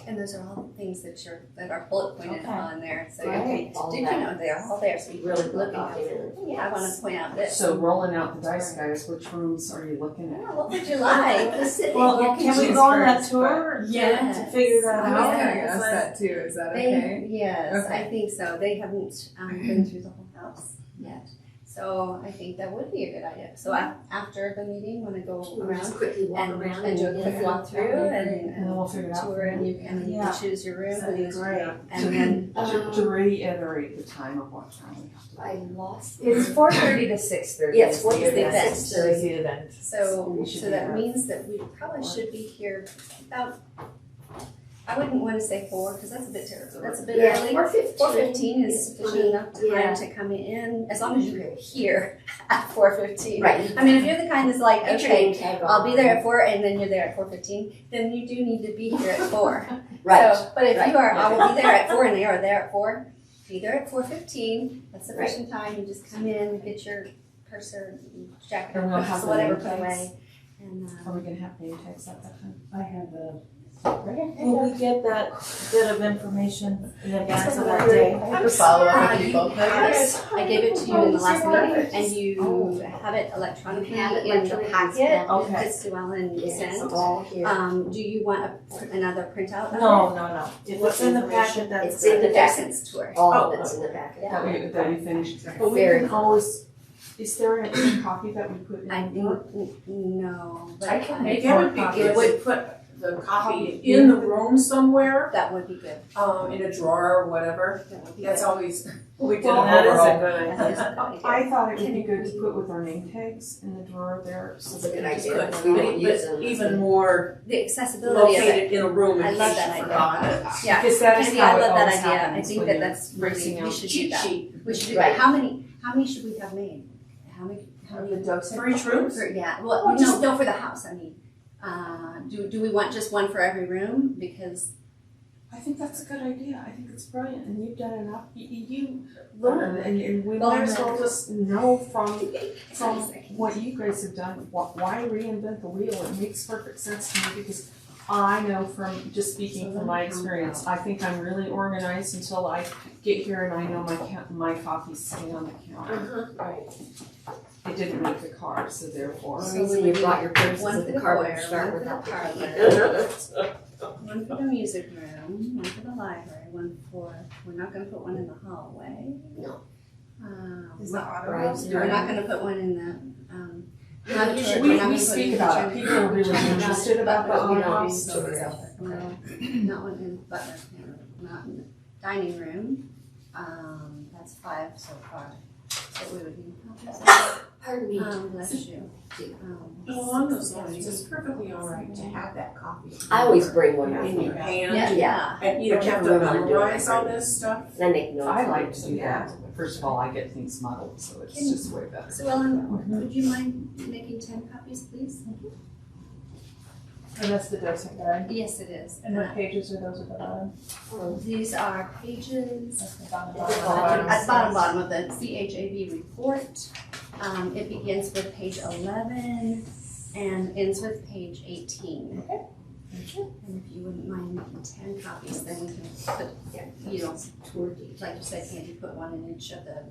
And those are all things that are bullet pointed Okay. on there. So Great. All did you that. know they're all there? So you Really can look look off at in it. Yeah, I want to point out this. So rolling out the dice, guys, which rooms are you looking at? Yeah, what would you like? Well, can we go on that tour Yes. to figure that I was out? gonna Yes. ask that too, is that They, okay? yes, Okay. I think so. They haven't been through the whole house yet. So I think that would be a good idea. So after the meeting, want to go Just around quickly walk and, around and do a quick yeah. walkthrough And then we'll figure it out. tour, and you can Yeah. choose your room. That'd be great. And then To reiterate the time of what time we have to. I lost. It's 4:30 to 6:30. Yes, is the 4:30 to event. 6:30. Is the event. so We should so be that there. means that we probably should be here about. I wouldn't want to say 4 because that's a bit terrible. That's a bit Yeah, early. 4:15. 4:15 is sufficient enough time Yeah. to come in, as long as you're here at 4:15. Right. I mean, if you're the kind that's like, Get your okay, name tag on. I'll be there at 4 and then you're there at 4:15, then you do need to be here at 4. Right. So, but if right. you are, I will be there at 4 and they are there at 4, be there at 4:15. That's sufficient time. You just come in, get your purse or jacket And or we'll have purse, the whatever, name put tags. away. And Are we gonna have name tags at that time? I have a. Will we get that bit of information in advance of that day? I have to follow up Ah, with you people. have it. I gave it to you in the last meeting, and you have it electronically Have it in the electronically. packet Okay. that Sue Ellen Yes, sent. all here. Do you want another printout of it? No. If it's in the packet, that's It's in good. the packet. Docent's tour. All of it's in the packet. That we finished. But we Very can always Is there a copy that we put in? I think, no, but I can make It would be copies. good to put the copy in the room somewhere, that would be good. in a drawer or whatever. That would be That's good. always, we did Well, That is a overall. good I idea. think it's a good idea. I thought it would Can be you- good to put with our name tags in the drawer there. So That's a good that idea. Good, We but don't use them. even more The accessibility of it. located in a room I in love case that you idea. forgot. Yeah, Because that is Candy, how I it love that always idea. I happens think when that you're that's mixing really, we out should do Cheat that. sheet We should do Right. that. How many should we have made? How of many? the docent. for each room. Yeah, well, just no for the house, I mean. Do we want just one for every room? Because I think that's a good idea. I think it's brilliant, and you've done enough. You learn, and we Well, might as well just know from from what you guys have done. Why reinvent the wheel? It makes perfect sense to me because I know from just speaking from my experience. I think I'm really organized until I get here and I know my copies stay on the counter. Right. It didn't make the car, so therefore. The reason you brought your purses one at for the the car foyer, would start one for the without parlor, one for the music room, one for the library, one for, we're not gonna put one in the hallway. No. Is the auto Right. house? We're not gonna put one in the, Yeah, you should- we're not We gonna put speak in about it. kitchen. People are really interested about the But we auto don't house. use it. No, not one in Butler, not in the dining room. That's 5 so far. So we would need. Pardon me. Bless you. Along those lines, it's perfectly all right to have that copy. I always bring one with in your me. hand. Yeah. And you don't have to memorize all this stuff. And I make notes. I on like it. to do that. First of all, I get things muddled, so it's Can- just way better. So Ellen, would you mind making 10 copies, please? And that's the docent guide. Yes, it is. And what pages are those at the bottom? These are pages That's the bottom. at the bottom of the CHAB report. It begins with page 11 and ends with page 18. Okay. And if you wouldn't mind making 10 copies, then we can put, you know, Tour detail. like you said, Candy, put one in each of the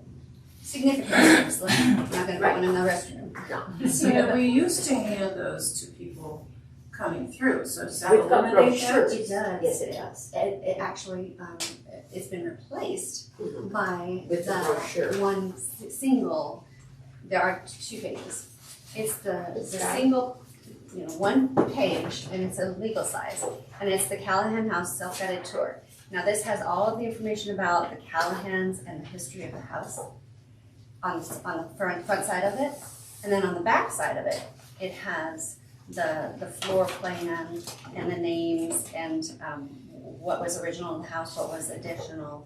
significant rooms. Like, we're not gonna put one in the restroom. So we used to hand those to people coming through, so does that We've got eliminate that? brochures. It does. Yes, it does. It actually, it's been replaced Mhm. by With the brochure. one single, there are 2 pages. It's the Right. single, you know, 1 page, and it's a legal size, and it's the Callahan House self-guided tour. Now, this has all of the information about the Callahans and the history of the house on the front side of it, and then on the back side of it, it has the floor plan and the names and what was original in the house, what was additional.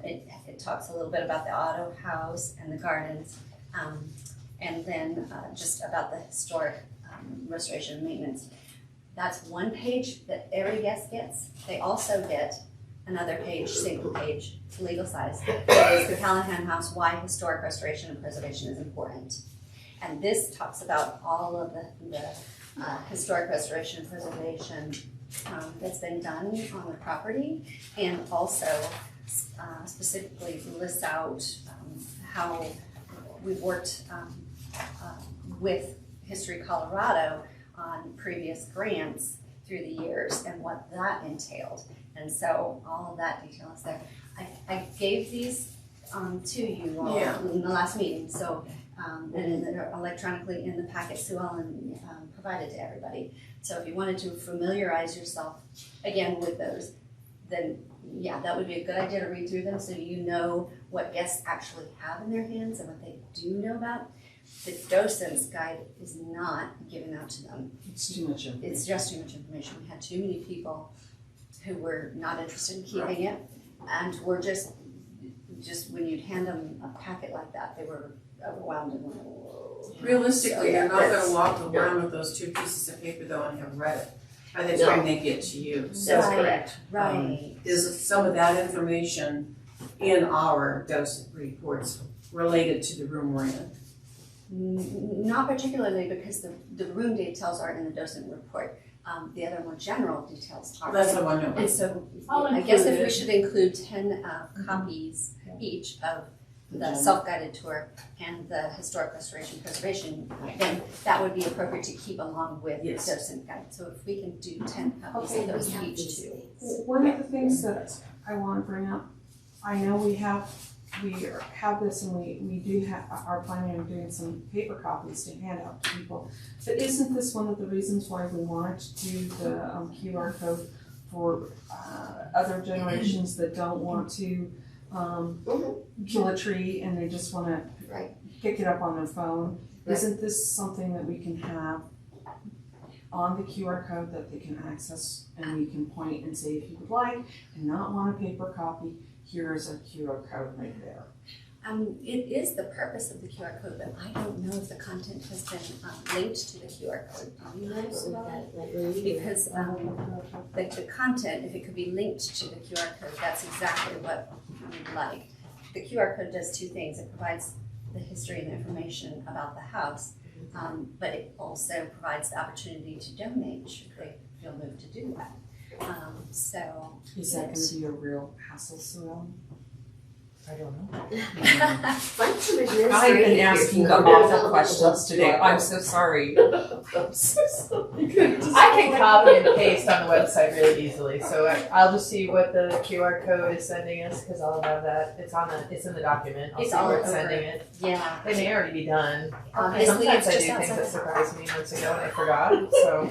It talks a little bit about the auto house and the gardens, and then just about the historic restoration and maintenance. That's 1 page that every guest gets. They also get another page, single page, legal size. That is the Callahan House, why historic restoration and preservation is important. And this talks about all of the historic restoration and preservation that's been done on the property, and also specifically lists out how we've worked with History Colorado on previous grants through the years and what that entailed. And so all of that detail is there. I gave these to you all in the last meeting, so and they're electronically in the packet Sue Ellen provided to everybody. So if you wanted to familiarize yourself again with those, then yeah, that would be a good idea to read through them so you know what guests actually have in their hands and what they do know about. The docent's guide is not given out to them. It's too much information. It's just too much information. We had too many people who were not interested in keeping it, and were just when you'd hand them a packet like that, they were overwhelmed and went, whoa. Realistically, you're not that's- gonna walk around with those 2 pieces of paper though and have read it by the time they get to you. So That's correct. Right. is some of that information in our docent reports related to the room we're in? Not particularly, because the room details aren't in the docent report. The other more general details are. That's the one. And so, I'll I guess if include we it. should include 10 copies each of the self-guided tour and the historic restoration preservation, then that would be appropriate to keep along with the Yes. docent guide. So if we can do 10 copies of those each too. One of the things that I want to bring up, I know we have have this and we do are planning on doing some paper copies to hand out to people. But isn't this one of the reasons why we wanted to do the QR code for other generations that don't want to kill a tree and they just want to Right. pick it up on their phone? Right. Isn't this something that we can have on the QR code that they can access and we can point and say, if you would like and not want a paper copy, here's a QR code right there. It is the purpose of the QR code, but I don't know if the content has been linked to the QR code. Do you know about that? Because the content, if it could be linked to the QR code, that's exactly what we'd like. The QR code does two things. It provides the history and information about the house, but it also provides the opportunity to donate should they feel moved to do that. So Is that going to be a real hassle, Sue? I don't know. Find some I've administrative been asking the people. awful questions today. I'm so sorry. I'm so sorry. I can copy and paste on the website really easily, so I'll just see what the QR code is sending us, because I'll have that, it's in the document, I'll It's see all where it's over. sending it. yeah, They may already be done. obviously Sometimes it's I just do things outside that the surprise me months ago and I forgot, so.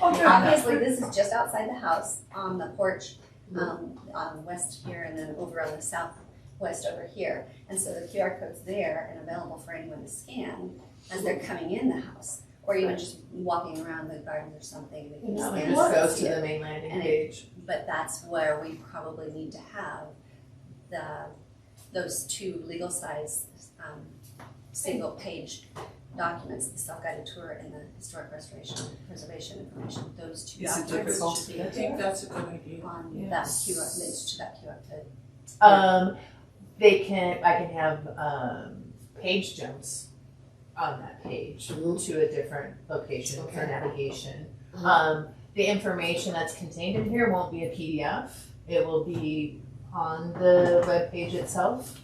Obviously, this is just outside the house, on the porch, on the west here, and then over on the southwest over here. And so the QR code's there and available for anyone to scan as they're coming in the house, or even just walking around the garden or something. They can No, it scan just it. goes to the main landing And page. But that's where we probably need to have those two legal size, single page documents, the self-guided tour and the historic restoration and preservation information. Those two Is it documents difficult should to be get I think that's a good idea. on that QR, linked to that QR code. I can have page jumps on that page to a different location for Okay. navigation. Uh-huh. The information that's contained in here won't be a PDF. It will be on the web page itself,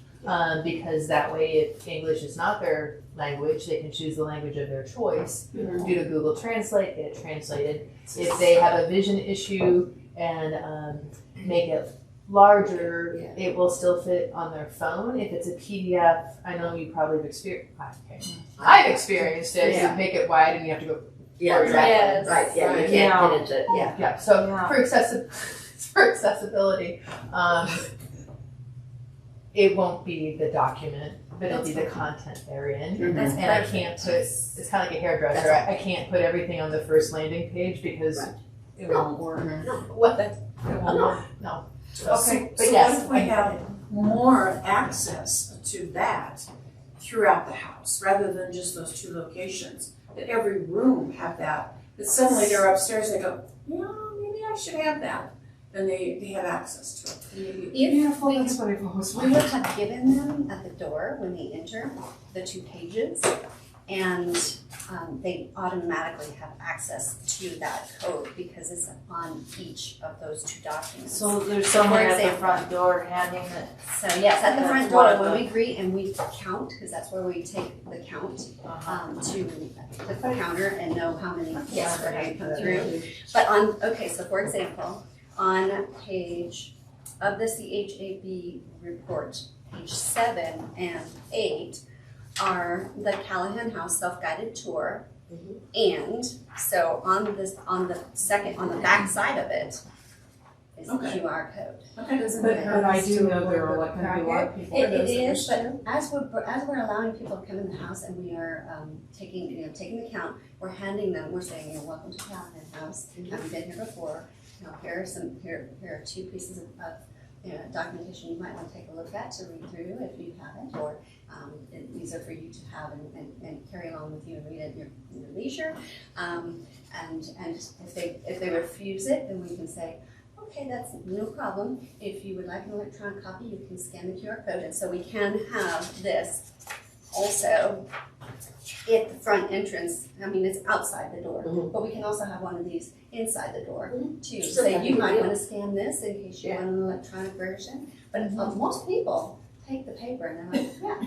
because that way, if English is not their language, they can choose the language of their choice. Due to Google Translate, get it translated. If they have a vision issue and make it larger, Yeah. it will still fit on their phone. If it's a PDF, I know you probably have experienced. I've experienced it. Yeah. You make it wide and you have to go. Yeah, exactly. Yes. Right, yeah, you Right. can't get into, yeah. Yeah. So Yeah. for accessibility, it won't be the document, but it'll be the content therein. That's And I perfect. can't put. It's kind of like a hairdresser. I can't put everything on the first landing page because Right. It won't work. what? That's It won't work. no. So, Okay, but so yes, what if we I- have more access to that throughout the house, rather than just those two locations? That every room have that, that suddenly they're upstairs and they go, yeah, maybe I should have that. Then they have access to it. Maybe- Beautiful, that's what I've always We would wanted. have given them at the door when they enter the two pages, and they automatically have access to that code because it's on each of those two documents. So there's someone at the example- front door handing it. So yes, at the front That's door, one of when the- we greet and we count, because that's where we take the count, to click the counter and know how many guests are going to come through. But so for example, on page of the CHAB report, page 7 and 8 are the Callahan House self-guided tour. And so on the back side of it is the Okay. QR code. Okay. But I do know there are going to be a lot of people. It is, but as we're allowing people to come in the house and we are taking the count, we're handing them, we're saying, you're welcome to Callahan House. Have been here before. Here are two pieces of documentation you might want to take a look at to read through if you haven't, or these are for you to have and carry along with you and read at your leisure. And if they refuse it, then we can say, okay, that's no problem. If you would like an electronic copy, you can scan the QR code. And so we can have this also at the front entrance. I mean, it's outside the door, but we can also have one of these inside the door too. So Say that you would might be- want to scan this in case you want an electronic version. But most people take the paper and they're like, yeah.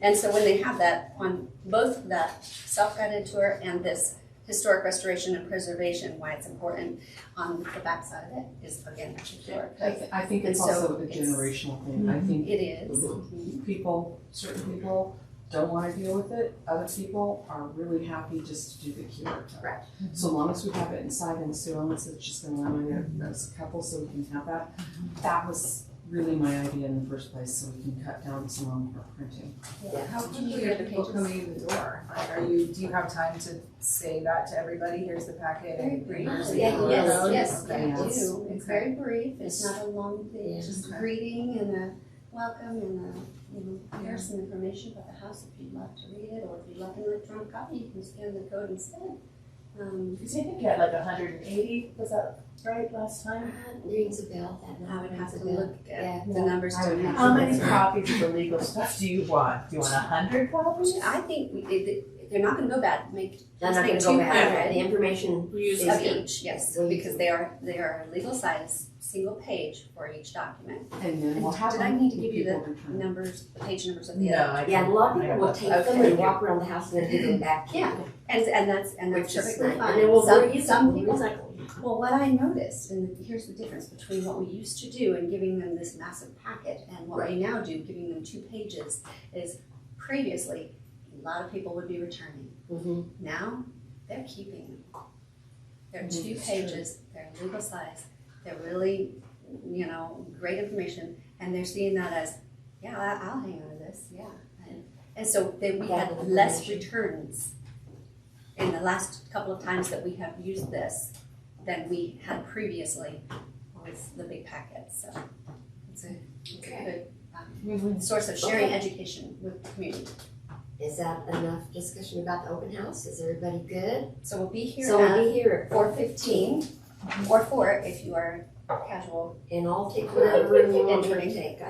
And so when they have that on both that self-guided tour and this historic restoration and preservation, why it's important on the backside of it is, again, historic. I think it's And so also a generational thing. I think It is. certain people don't want to deal with it. Other people are really happy just to do the cure. Right. So long as we have it inside and so long as it's just going to limit it as a couple so we can have that. That was really my idea in the first place, so we can cut down some on our printing. How Do you quickly get are the people pages? coming in the door? Like, do you have time to say that to everybody? Here's the packet Very and brief. here's the Yeah, QR Yes, code? yes, Okay. I do. It's very brief. It's Yes. not a long thing. It's just a greeting and a welcome and here's some information about the house if you'd like to read it, or if you'd like an electronic copy, you can scan the code instead. Because I think you had like 180, was that right last time? Rings a bell, that I number would have rings to a bell. look Yeah. at the numbers I would to. have How to many look. copies of the legal stuff do you want? Do you want 100 copies? I think they're not gonna go bad. They're not gonna go back, the 200 information We use is of good. each, yes, So you- because they are legal size, single page for each document. And then we'll have Did I them need to when give you people the return. numbers, the page numbers of the No, other? I Yeah, and a lot of people will don't. take them Okay. and walk around the house and then give them back to you. Yeah, and that's Which is perfectly nice. fine. And then we'll Some reuse people. recycle. Well, what I noticed, and here's the difference between what we used to do and giving them this massive packet and what we now do, giving them 2 pages, is previously, a lot of people would be returning. Mm-hmm. Now, they're keeping them. They're 2 pages, they're legal size, they're really, great information, and they're seeing that as, yeah, I'll hang on to this, yeah. And so then we had That less information. returns in the last couple of times that we have used this than we had previously with the big packets, so it's a Okay. good source of sharing education with the community. Is that enough discussion about the open house? Is everybody good? So we'll be here So we'll at be here at 4:15 or 4 if you are casual. and I'll take whatever room you want me to Entering. take.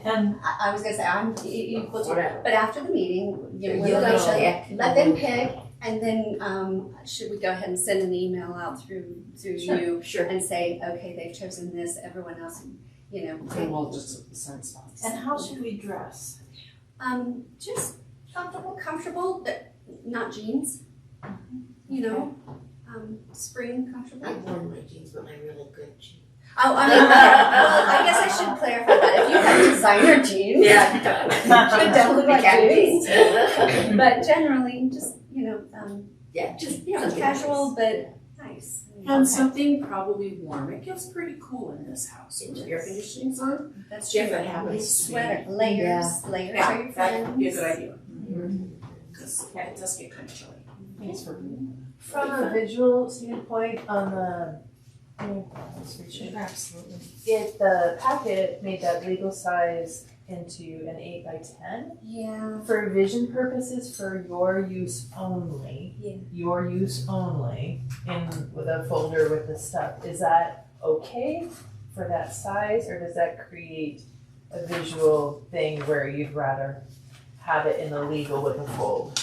And I was gonna say, I'm equal to, Whatever. but after the meeting, You we'll guys let pick. them pick, and then, should we go ahead and send an email out through you Sure. and say, okay, they've chosen this, everyone else, And we'll just assign spots. and how should we dress? just comfortable, but not jeans, spring comfortable. I've worn my jeans, but my really good jeans. Oh, I mean, well, I guess I should clarify that. If you have designer jeans, should definitely like jeans. But generally, just Yeah, just just casual, but nice. And something probably warm. It gets pretty cool in this house. When It the air does. conditioning's on. That's If true. it happens to be. Sweater, layers are your Yeah, that would be a friends. good idea. Because it does get kind of chilly. Thanks for doing From a visual standpoint on the, that. Absolutely. if the packet made that legal size into an 8 by 10, Yeah. for vision purposes, for your use only, in with a folder with the stuff, is that okay for that size, or does that create a visual thing where you'd rather have it in the legal with a fold?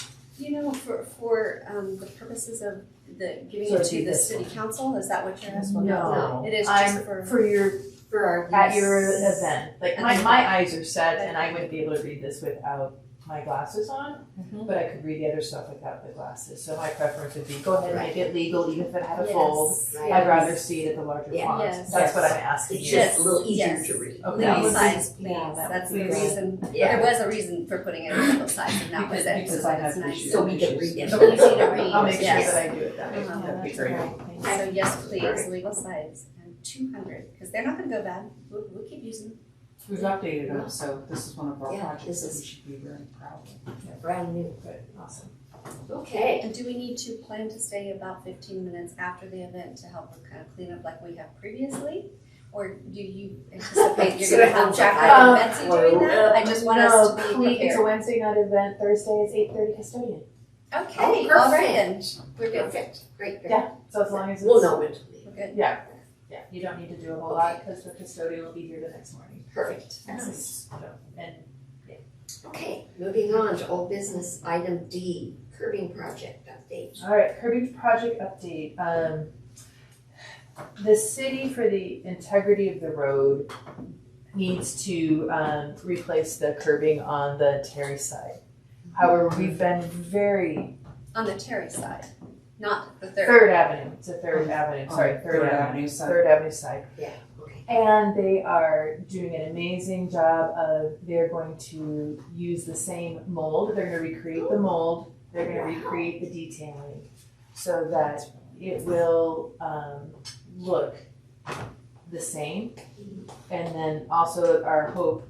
For the purposes of the giving So it it'd to be the this city council, is that what you're asking? No. It is just I'm for. for your For our at your use. event. Like my eyes are set, and I wouldn't be able to read this without my glasses on, but I could read the other stuff without the glasses. So my preference would be go ahead and make it legal, even if it had a fold. Right. I'd rather see it at the larger Yeah. font. Yes. That's what I'm asking It's you. just a little easier Yes. to read. Okay. Legal That would be- size, please. yeah, that That's would the be good. reason. Yeah. There was a reason for putting it in legal size, and that was it. Because So I that have it's nice. issues. So we can read it. So easy to read. I'll make sure Yes. that I do it that way. Uh-huh. That'd be That's great. great. So yes, please, Right. legal size and 200, because they're not gonna go bad. We'll keep using them. We've updated them, so this is one of our Yeah, projects this that is- we should be very proud of. Brand new. Good, awesome. Okay. And do we need to plan to stay about 15 minutes after the event to help with kind of clean up like we have previously? Or do you anticipate you're gonna have Jacqueline and Betsy doing that? I just want us to be It's a prepared. Wednesday night event. Thursday is 8:30 custodian. Okay, Oh, all right then. perfect. We're good. Perfect. Great. Yeah, so as long as it's We'll know when to leave. We're good. Yeah, you don't need to do a whole lot because the custodian will be here the next morning. Perfect. So, and Okay, moving on to old business, item D, curbing project update. all right, curbing project update. The city, for the integrity of the road, needs to replace the curbing on the Terry side. However, we've been very On the Terry side. Not the third. Third Avenue, it's a Third Avenue, sorry, Third Avenue. side. Third Avenue side. Yeah, okay. And they are doing an amazing job of, they're going to use the same mold, they're gonna recreate the mold, they're gonna recreate the detailing so that it will look the same. And then also our hope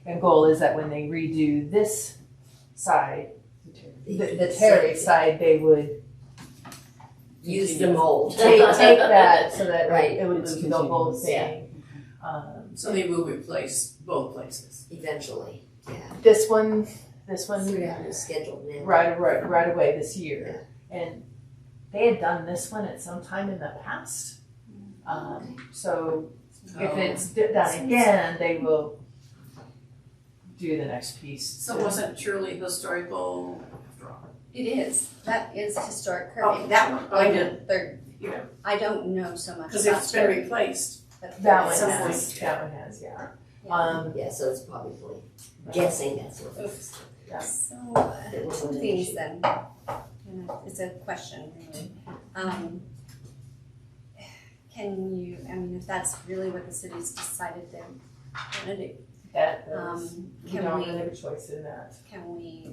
and goal is that when they redo this side, the terrace side, they would Use the mold. take that so that Right. it would look the whole thing. So they will replace both places. Eventually, yeah. This one It's scheduled now. right away this year. And they had done this one at some time in the past. So if it's done again, they will do the next piece. So it wasn't truly historical after all. It is. That is historic Oh, curving. that one, I On did, the third. Yeah. I don't know so much because about it's been replaced. but That at one some has, point. that one has, yeah. Yeah. Yeah, so it's probably guessing that's what it is. So, It was two an things issue. then. It's a question, really. Can you, I mean, if that's really what the city's decided they're gonna do, That is, we can don't we- really have a choice in that. can we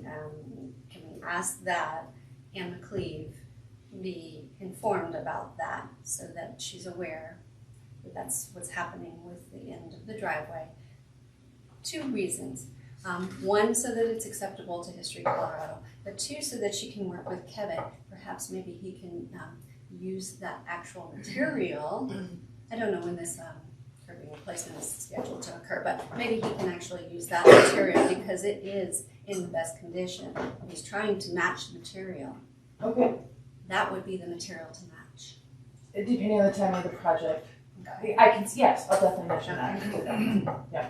ask that Anne McCleve be informed about that so that she's aware that that's what's happening with the end of the driveway? 2 reasons. One, so that it's acceptable to History Colorado, but 2, so that she can work with Kevin. Perhaps maybe he can use that actual material. I don't know when this curbing replacement is scheduled to occur, but maybe he can actually use that material because it is in the best condition. If he's trying to match the material, Okay. that would be the material to match. Depending on the time of the project. I can, yes, I'll definitely mention that.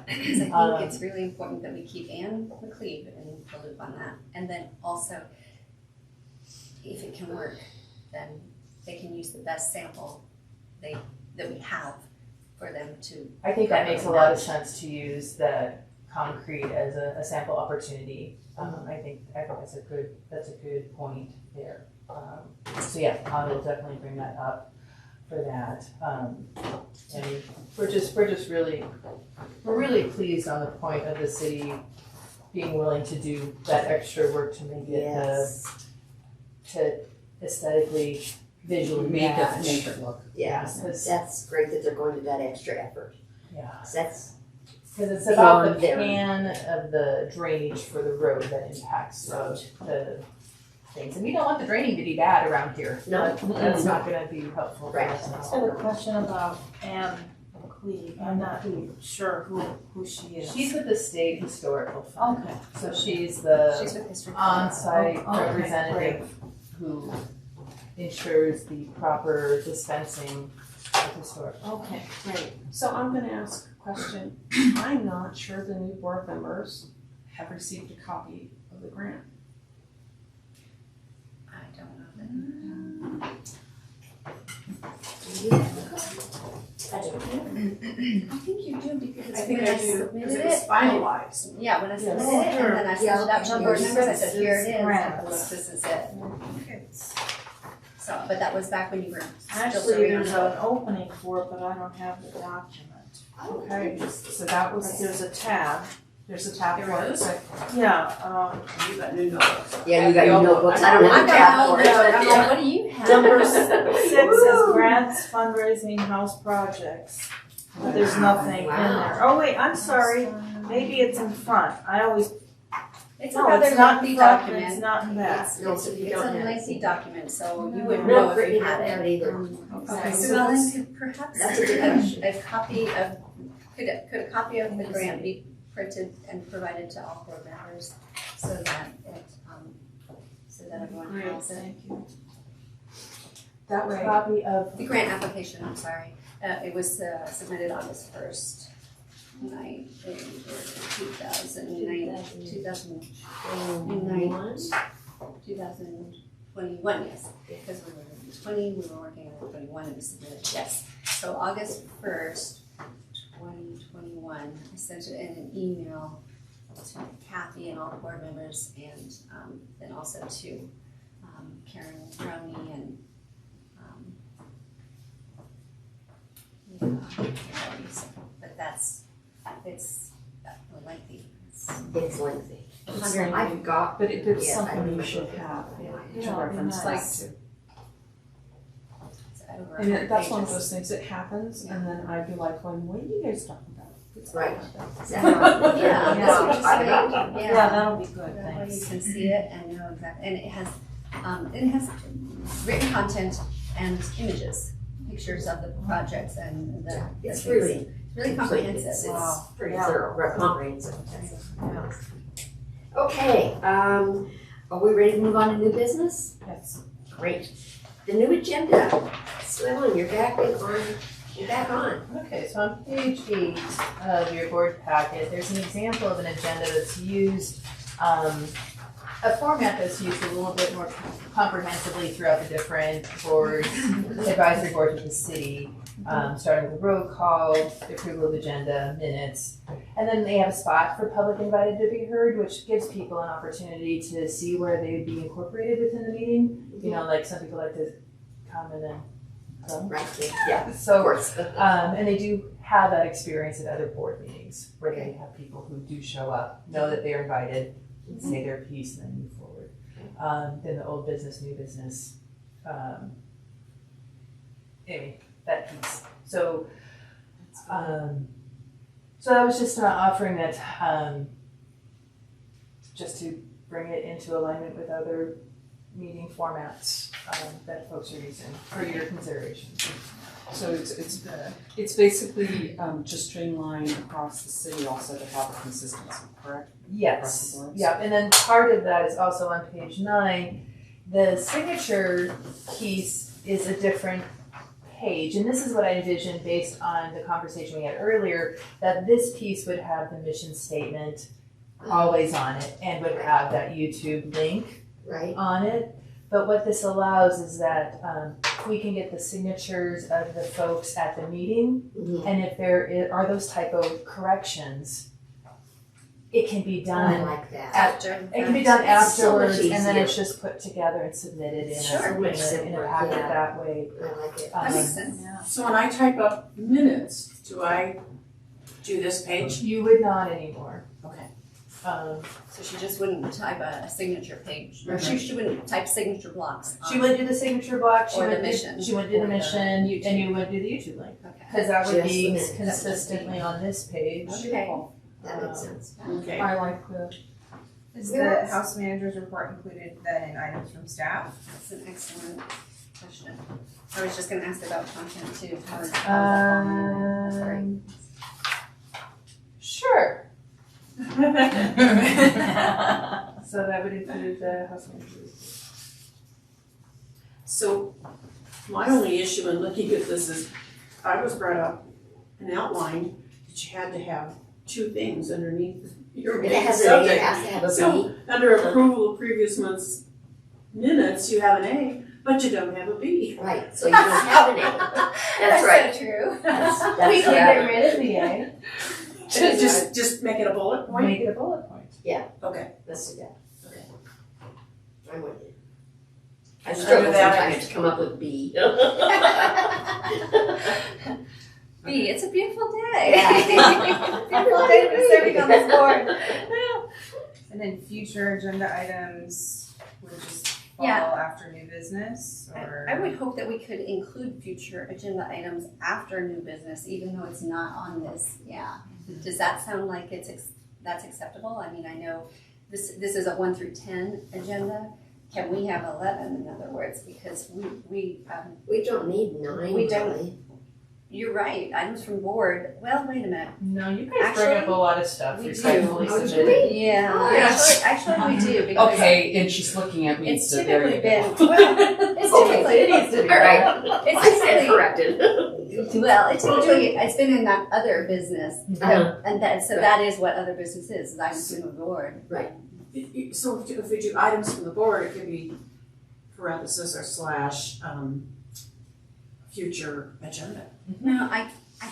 Because I think it's really important that we keep Anne McCleve in the loop on that. And then also, if it can work, then they can use the best sample that we have for them to. I think that makes a lot of sense to use the concrete as a sample opportunity. I think that's a good point there. So yeah, I will definitely bring that up for that. And we're really pleased on the point of the city being willing to do that extra work to make it to aesthetically, visually Make match. it look. Yeah, Because that's great that they're going to that extra effort. yeah, That's, because it's about the Beyond their- pan of the drainage for the road that impacts the things. And we don't want the draining to be bad around here. No. That's not gonna be helpful for Right. us at I all. have a question about Anne McCleve. I'm not sure who she is. She's with the State Historical Fund. Okay. So she's the She's with History Colorado. on-site Oh, okay, representative who ensures the proper dispensing of historic. Okay, great. So I'm gonna ask a question. I'm not sure the new board members have received a copy of the grant. I don't know that. do you have a copy? I don't know. I think you do because I think when I I do, because submitted it was it. finalized. Yeah, when I submitted it, Yes. and then I sent it out to Yeah, the board okay. members, I said, here it is, Grant. look, this is it. So, but that was back when you were still Actually, serving on there's the. an opening for it, but I don't have the document. Okay, so that was, There's a tab. there's a tab for it. There Yeah, You got new notebooks. Yeah, you got your notebooks. I don't I have a tab got for it. all but the, I'm yeah. like, what do you have? Numbers. 6 is grants, fundraising, house projects. But there's nothing in there. Oh, wait, I'm sorry. Maybe it's in front. I always, It's a no, rather it's not lengthy in front, and document. it's not in back. No, so you It's don't a have it. lengthy document, so you wouldn't No, know if Brittany you had doesn't have it. it either. Okay, So so Ellen, could perhaps That's a good question. a copy of, could a copy of the grant be printed and provided to all board members so that it, so that everyone great, has it? thank you. That way, Copy of, The grant application, I'm sorry, it was submitted August 1st, 2021, yes, because we were in 20, we were working on 21, and we submitted, yes. So August 1st, 2021, I sent it in an email to Kathy and all the board members, and then also to Karen Roney and, yeah, but it's lengthy. It's lengthy. It's Hundred- like- I've got, But it's Yes, I something you remember should that. have Yeah, to it'd be reference back nice. to. It's over And 100 that's one of pages. those things that happens, and then I'd be like, going, what are you guys talking about? It's not Right. about that. is that how- Yeah, that's what I you're got saying. Yeah, that'll be good, That way you thanks. can see it and know exactly, and it has written content and images, pictures of the projects and the. Yeah, it's the really things. Really It's, comprehensive. it's pretty Yeah. thorough, comprehensive. Okay, are we ready to move on to new business? Yes. Great. The new agenda. Swellen, you're back on. Okay, so on page 8 of your board packet, there's an example of an agenda that's used, a format that's used a little bit more comprehensively throughout the different boards, advisory boards of the city, starting with a roll call, the approval of agenda, minutes. And then they have a spot for public invited to be heard, which gives people an opportunity to see where they would be incorporated within the meeting. You know, like some people like to come and then come. Right, yeah, of So, course. and they do have that experience at other board meetings where they have people who do show up, know that they're invited, say their piece, and then move forward. Then the old business, new business, anyway, that piece. So, so I was just offering that, just to bring it into alignment with other meeting formats that folks are using for your consideration. So it's basically to streamline across the city also to have a consistency, correct? Across Yes, the boards? yeah, and then part of that is also on page 9. The signature piece is a different page, and this is what I envisioned based on the conversation we had earlier, that this piece would have the mission statement always on it and would have that YouTube link Right, on it. But what this allows is that we can get the signatures of the folks at the meeting, mhm. and if there are those typo corrections, it can be I done. like that. After. It can be done It's so much afterwards, and then easier. it's just put together and submitted in Sure, a, much in a simpler, packet yeah. that way. I like it. That makes sense. Yeah. So when I type up minutes, do I do this page? You would not anymore. Okay. So she just wouldn't type a signature page, or she wouldn't type signature blocks. She would do the signature block, she Or the would do, mission. she would do Or the the mission, YouTube. and you would do the YouTube link. Okay. Cause that would Just be the minutes. consistently on this page. Okay. That makes sense. Okay. I like the, Is Yeah. the House manager's report included then in items from staff? That's an excellent question. I was just gonna ask about content too. How is that falling in? Sure. So that would include the house manager. So my only issue in looking at this is, I was brought up and outlined that you had to have two things underneath your It main has subject. it has to have a So B. under approval of previous month's minutes, you have an A, but you don't have a B. Right, so you don't have an A. That's right. so true. That's We can right. get rid of the A, Just make it a bullet point? make it a bullet point. Okay. Let's do that. Okay. I'm with you. I And struggle under that, I sometimes to come up with B. B, it's a beautiful day. Yeah. Beautiful day to be serving on this board. And then future agenda items would just fall Yeah. after new business, or? I would hope that we could include future agenda items after new business, even though it's not on this, yeah. Does that sound like that's acceptable? I mean, I know this is a 1 through 10 agenda. Can we have 11, in other words, because we We don't need 9, We don't. really. you're right, items from board, well, wait a minute. No, you guys bring up Actually, a lot of stuff, we do. respectfully Oh, do submitted. Yeah, Yes. actually we do, because okay, and she's looking at me, it's so there you typically go. been, well, it's typically, It needs to be. All right. it's I stand typically, corrected. well, it's been in that other business, Uh-huh. and that is what other business is items from the board. So if we do items from the board, it could be parenthesis or slash, future agenda. No, I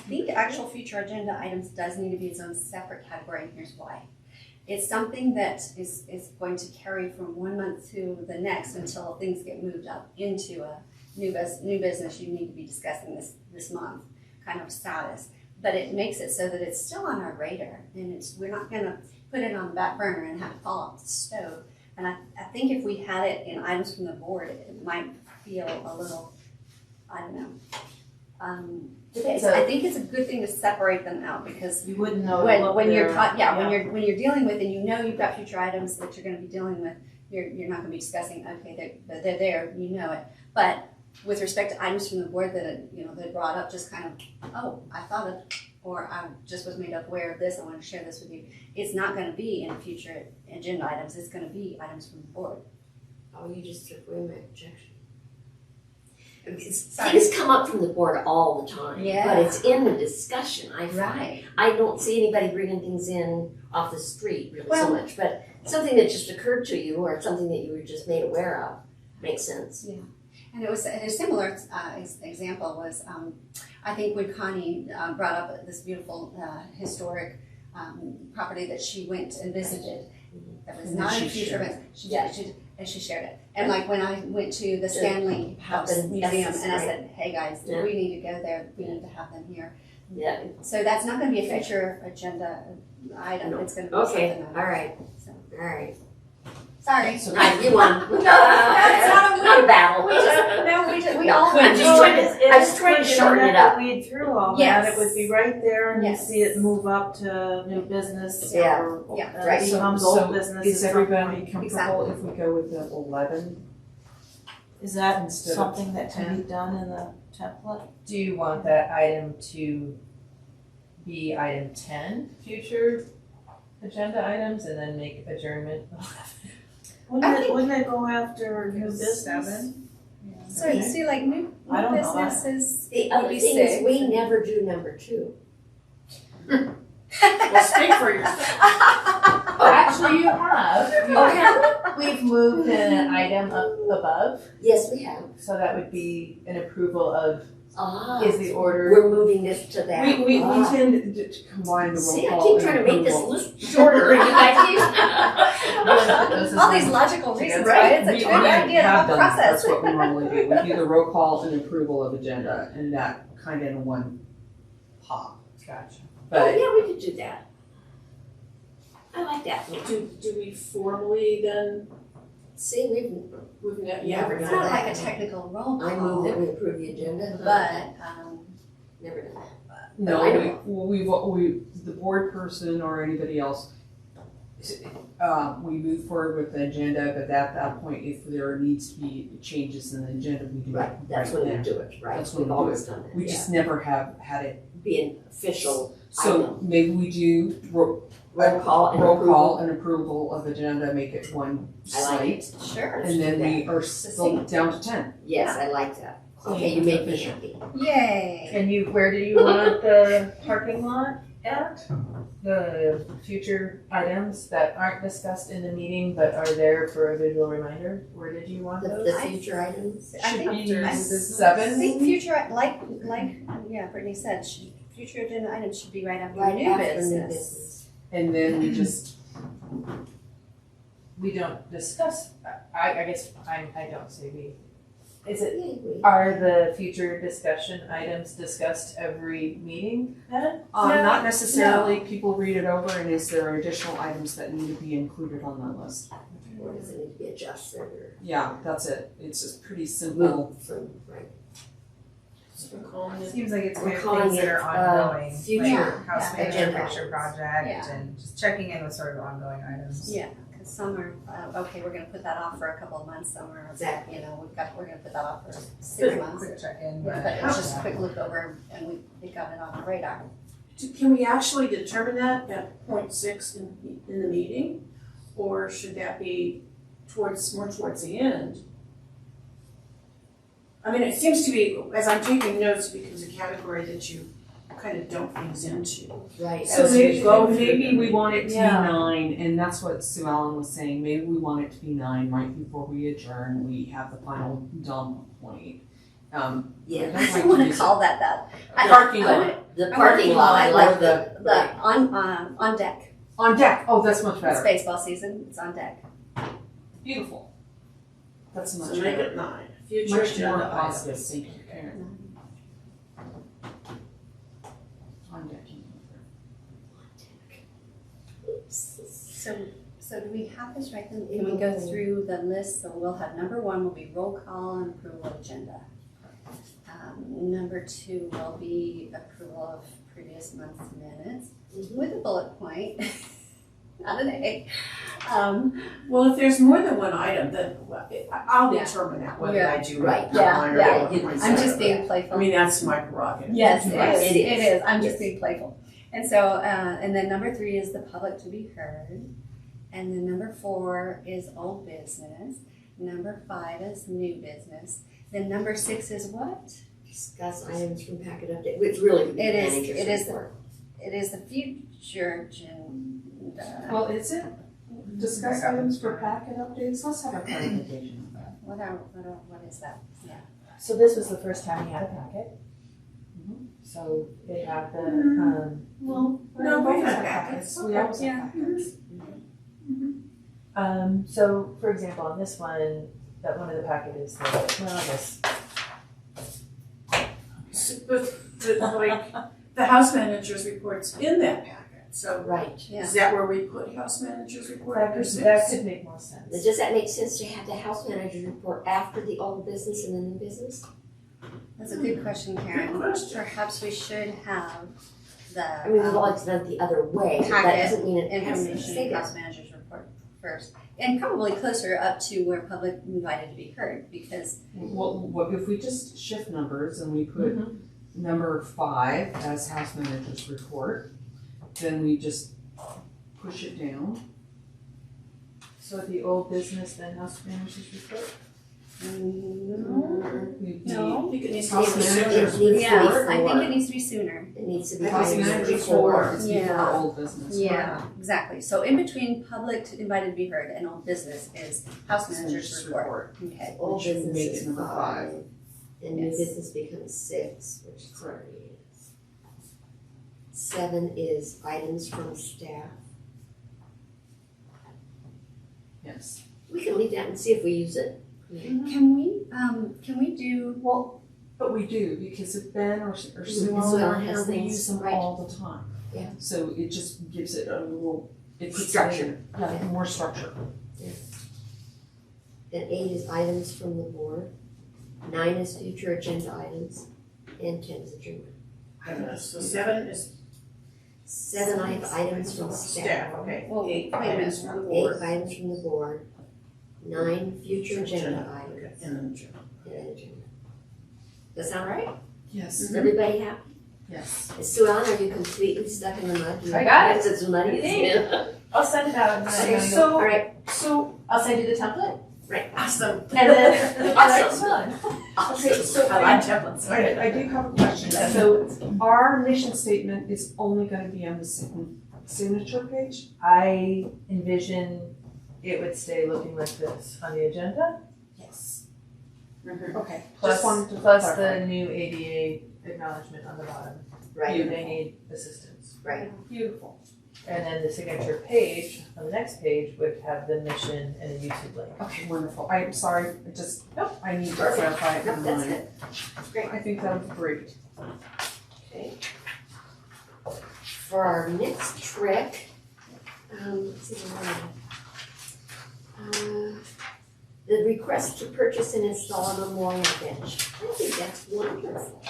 think actual future agenda items does need to be its own separate category, and here's why. it's something that is going to carry from one month to the next until things get moved up into a new business you need to be discussing this month kind of status. But it makes it so that it's still on our radar, and we're not gonna put it on the back burner and have it fall off the stove. And I think if we had it in items from the board, it might feel a little, I don't know. I think it's a good thing to separate them out, because You wouldn't know. when you're when you're dealing with, and you know you've got future items that you're going to be dealing with, you're not going to be discussing. Okay, they're there, you know it. But with respect to items from the board that that brought up, just kind of, oh, I thought of, or I just was made aware of this, I want to share this with you. It's not going to be in future agenda items. It's going to be items from the board. Oh, you just took away my objection. Sorry. Things come up from the board all the time, Yeah. but it's in the discussion, I find. Right. I don't see anybody bringing things in off the street really so Well- much, but something that just occurred to you or something that you were just made aware of makes sense. And it was a similar example was, I think when Connie brought up this beautiful historic property that she went and visited, that was And not then in she future shared events. And she shared it. And like when I went to the Stanley House Happen, Museum, yes, and I right. said, hey guys, Yeah. we need to go there, we need to have them here. Yeah. So that's not gonna be a future agenda item, No. it's gonna be Okay, something else. all right, So, all right. sorry. So- All right, you won. No, that's not a win. Not a battle. We all I'm just trying to- I was trying to shorten it up. Weed through all Yes. that, it would be right there, and you Yes. see it move up to new business, Yeah. or Yeah. Right. it becomes So old business. is at some everybody point. comfortable if we go with the 11? Is that Instead of something that can 10? be done in the template? Do you want that item to be item 10, future agenda items, and then make adjournment? Wouldn't it go after new business? 7. So you see, like new I don't know. businesses The would other be thing is, 6. we never do number 2. Well, speak for yourself. Oh, actually, you have. Oh, have We've moved an item up above, Yes, we have. so that would be an approval of, Ah. is the order. We're moving this to that. We Ah. tend to combine the roll See, I call keep and trying to make this approval. list shorter, and you guys keep. All these logical reasons, Right. right? It's a We good already idea to have a done that. process. That's what we normally do. We do the roll call and approval of agenda, and that kind of in one pop. Gotcha. Oh, But yeah, we could do that. I like that. Do we formally then, See, we've never Never It's done not that. like a technical roll I move call, that we approve the agenda. but, Never done that. no, I know. we the board person or anybody else, we move forward with the agenda, but at that point, if there needs to be changes in the agenda, we do it Right, that's right when then. we do it, right? That's when We've we do always done that. We yeah. just never have had it. Be an official So maybe we do roll call and roll approval. call and approval of agenda, make it one I like slate, sure. and then do we are still down to 10. Yes, I like that. Clean Okay, you and made me efficient. happy. Yay. And where do you want the parking lot at? The future items that aren't discussed in the meeting but are there for a visual reminder? Where did you want The, those? the future items. I Should think, be I 7? think future, like, yeah, Brittany said, future agenda items should be right after Right new after business. new business. And then we just, We don't discuss, I guess I don't say we. Is it, Yay, we- are the future discussion items discussed every meeting then? not necessarily, people read it over, and is there additional items that need to be included on that list? Or does it need to be adjusted or Yeah, that's it. It's just pretty simple. moved from, right? so we're calling it? Seems like it's We're kind of calling things that it, are ongoing, future like house yeah, manager agenda picture items. project, Yeah. and just checking in with sort of ongoing items. Yeah, because some are, okay, we're gonna put that off for a couple of months, some are, Exactly. you know, we're gonna put that off for 6 Quick months. check in, But but it's just a quick look over and we got it on our radar. Can we actually determine that at point 6 in the meeting? Or should that be more towards the end? I mean, it seems to be, as I'm taking notes, it becomes a category that you kind of dump things into. Right. So As we maybe, go maybe we want it to be Yeah. 9, and that's what Sue Ellen was saying. Maybe we want it to be 9 right before we adjourn. We have the final dump point. Yeah. I don't wanna call that. Parking lot. The parking lot, I like the, The on deck. On deck, oh, that's much It's better. baseball season, it's on deck. Beautiful. That's much So make better. it 9. Future Much more agenda positive, items. thank you, Karen. On deck. So do we have this right then? Can we go through the list? So we'll have number 1 will be roll call and approval of agenda. Number 2 will be approval of previous month's minutes with a bullet point, not an A. Well, if there's more than one item, then I'll Yeah. determine that whether Yeah. I do Right. Yeah, one or yeah. bullet points. I'm just being playful. I mean, that's my prerogative. Yes, Right. it It is. is. I'm just Yes. being playful. And so, and then number 3 is the public to be heard. And then number 4 is old business. Number 5 is new business. Then number 6 is what? Discuss items from packet update, which really would be It is- manager's it is- report. It is the future agenda. Well, is it discuss items for packet updates? Let's have a clarification of that. What is that? Yeah. So this was the first time we had a packet. Mhm. So it had the, Well, No, we we've always had have packets. We always Yeah. have packets. so for example, on this one, that one of the packet is the, well, I guess, The house manager's report's in that packet, so Right. Yeah. is that where we put house manager's report that after could, 6? that could make more sense. Does that make sense to have the house manager's report after the old business and the new business? That's a good question, Karen. Good question. Perhaps we should have I mean, we've the always done it the other way, but that packet doesn't mean it has to information stay there. house manager's report first. And probably closer up to where public invited to be heard, because Well, what if we just shift numbers and we put number 5 as house manager's report, then we just push it down. So the old business, then house manager's report? We'd No. I think it needs to House be manager's It needs to be yeah, I think before. it needs to be sooner. It needs to be House before. manager's before. report is before Yeah. old business. Yeah, exactly. So in between public invited to be heard and old business is house manager's report. Okay. Old Should business make it is number 5. 5, and new Yes. business becomes 6, which is already is. 7 is items from staff. Yes. We can leave that and see if we use it. Can we do, Well, but we do, because if Ben or Sue Sue Ellen are Ellen here, has we things, use them right. all the time. Yeah. So it just gives it a little, it puts it Structure. in- Yeah, more structure. Then 8 is items from the board. 9 is future agenda items, and 10 is adjournment. So 7 is 7 I have items from staff. staff, okay. well, 8 wait a minute. items from the 8 board. items from the board. 9 future agenda items, Okay, and then adjournment. and then adjournment. Does that sound right? Yes. Is everybody happy? Yes. Sue Ellen, are you completely stuck in the mud? I got it. It's muddy. Thanks. I'll send it out. And then So- All right, So, I'll send you the template. right. Awesome. And then, Awesome. okay, so I like templates. I do have a question. So our mission statement is only gonna be on the signature page? I envision it would stay looking like this on the agenda. Yes. Mhm. Okay. Plus, Just wanted to plus clarify. the new ADA acknowledgement on the bottom. Right, They need assistance. right. Beautiful. And then the signature page, on the next page, would have the mission and a YouTube link. Okay, wonderful. I'm sorry, I need to Perfect. clarify it No, in that's mind. good. Great. I think that was great. Okay. For our next trick, let's see what I have. The request to purchase and install a memorial bench. I think that's wonderful.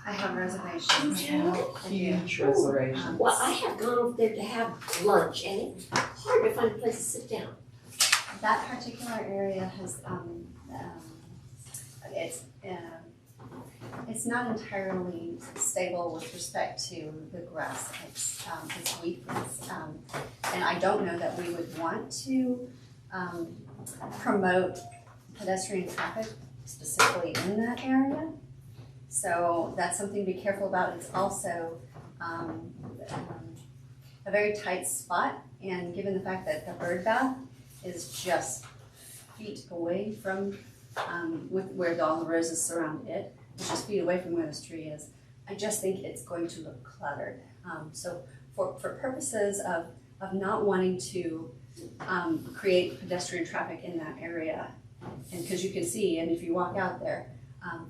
I have reservations. Huge reservation. Well, I have gone over there to have lunch and it's hard to find a place to sit down. That particular area has, it's not entirely stable with respect to the grass. It's weakness. And I don't know that we would want to, promote pedestrian traffic specifically in that area. So that's something to be careful about. It's also, a very tight spot, and given the fact that the bird bath is just feet away from, with where all the roses surround it, it's just feet away from where this tree is, I just think it's going to look cluttered. So for purposes of of not wanting to create pedestrian traffic in that area. And because you can see, and if you walk out there,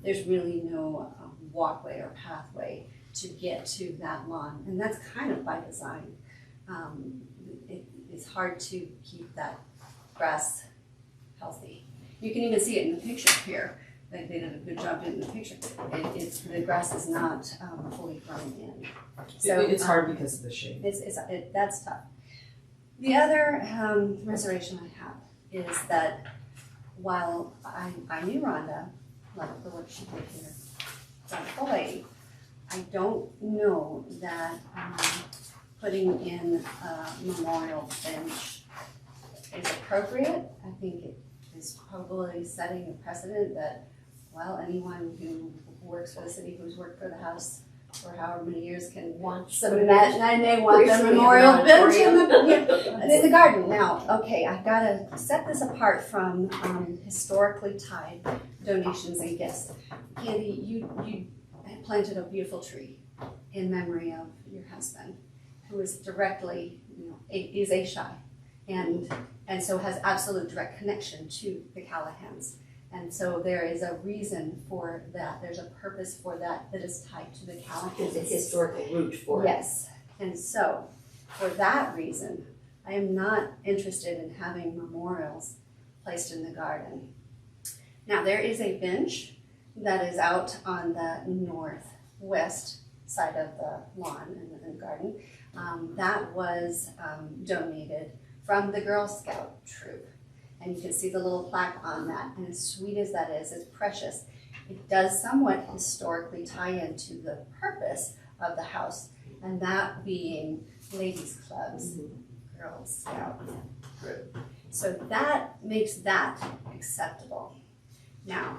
there's really no walkway or pathway to get to that lawn. And that's kind of by design. It's hard to keep that grass healthy. You can even see it in the picture here. They did a good job in the picture. The grass is not fully grown in. So It's hard because of the shade. That's tough. The other reservation I have is that while I knew Rhonda, like the work she did here, wonderful lady, I don't know that putting in a memorial bench is appropriate. I think it is probably setting a precedent that, well, anyone who works for the city, who's worked for the house for however many years can submit, and they want the memorial bench in the garden. Now, okay, I've got to set this apart from historically tied donations and gifts. Candy, you planted a beautiful tree in memory of your husband, who is directly, is a shy, and so has absolute direct connection to the Callahans. And so there is a reason for that. There's a purpose for that is tied to the Callahans. There's a historical root for it. Yes. And so for that reason, I am not interested in having memorials placed in the garden. Now there is a bench that is out on the northwest side of the lawn in the garden. That was donated from the Girl Scout troop. And you can see the little plaque on that. And as sweet as that is, it's precious. It does somewhat historically tie into the purpose of the house, and that being ladies' clubs, Girl Scout group. So that makes that acceptable. Now,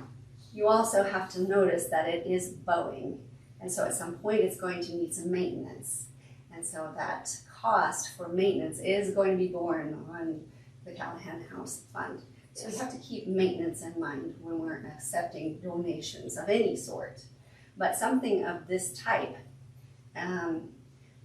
you also have to notice that it is bowing. And so at some point it's going to need some maintenance. And so that cost for maintenance is going to be borne on the Callahan House Fund. So we have to keep maintenance in mind when we're accepting donations of any sort. But something of this type, I'm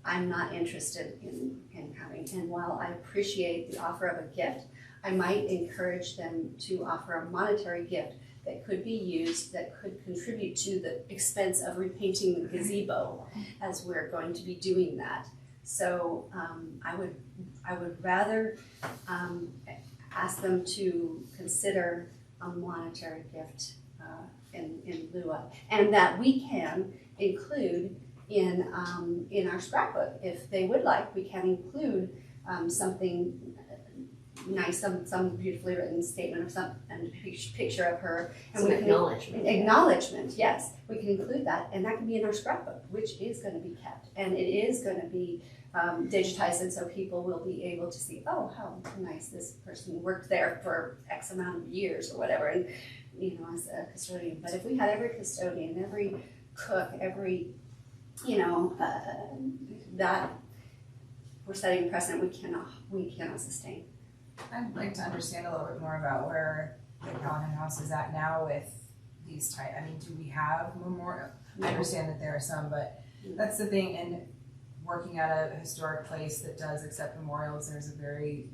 not interested in having. And while I appreciate the offer of a gift, I might encourage them to offer a monetary gift that could be used, that could contribute to the expense of repainting the gazebo, as we're going to be doing that. So I would rather ask them to consider a monetary gift in lieu of, and that we can include in our scrapbook, if they would like. We can include something nice, some beautifully written statement of some, and a picture of her, and Some we can acknowledgement. acknowledgement. Yes, we can include that, and that can be in our scrapbook, which is going to be kept, and it is going to be digitized, and so people will be able to see, oh, how nice this person worked there for X amount of years or whatever, and as a custodian. But if we had every custodian, every cook, every that we're setting a precedent we cannot sustain. I'd like to understand a little bit more about where the Callahan House is at now with these type. I mean, do we have memorial? I understand that there are some, but that's the thing. And working at a historic place that does accept memorials, there's a very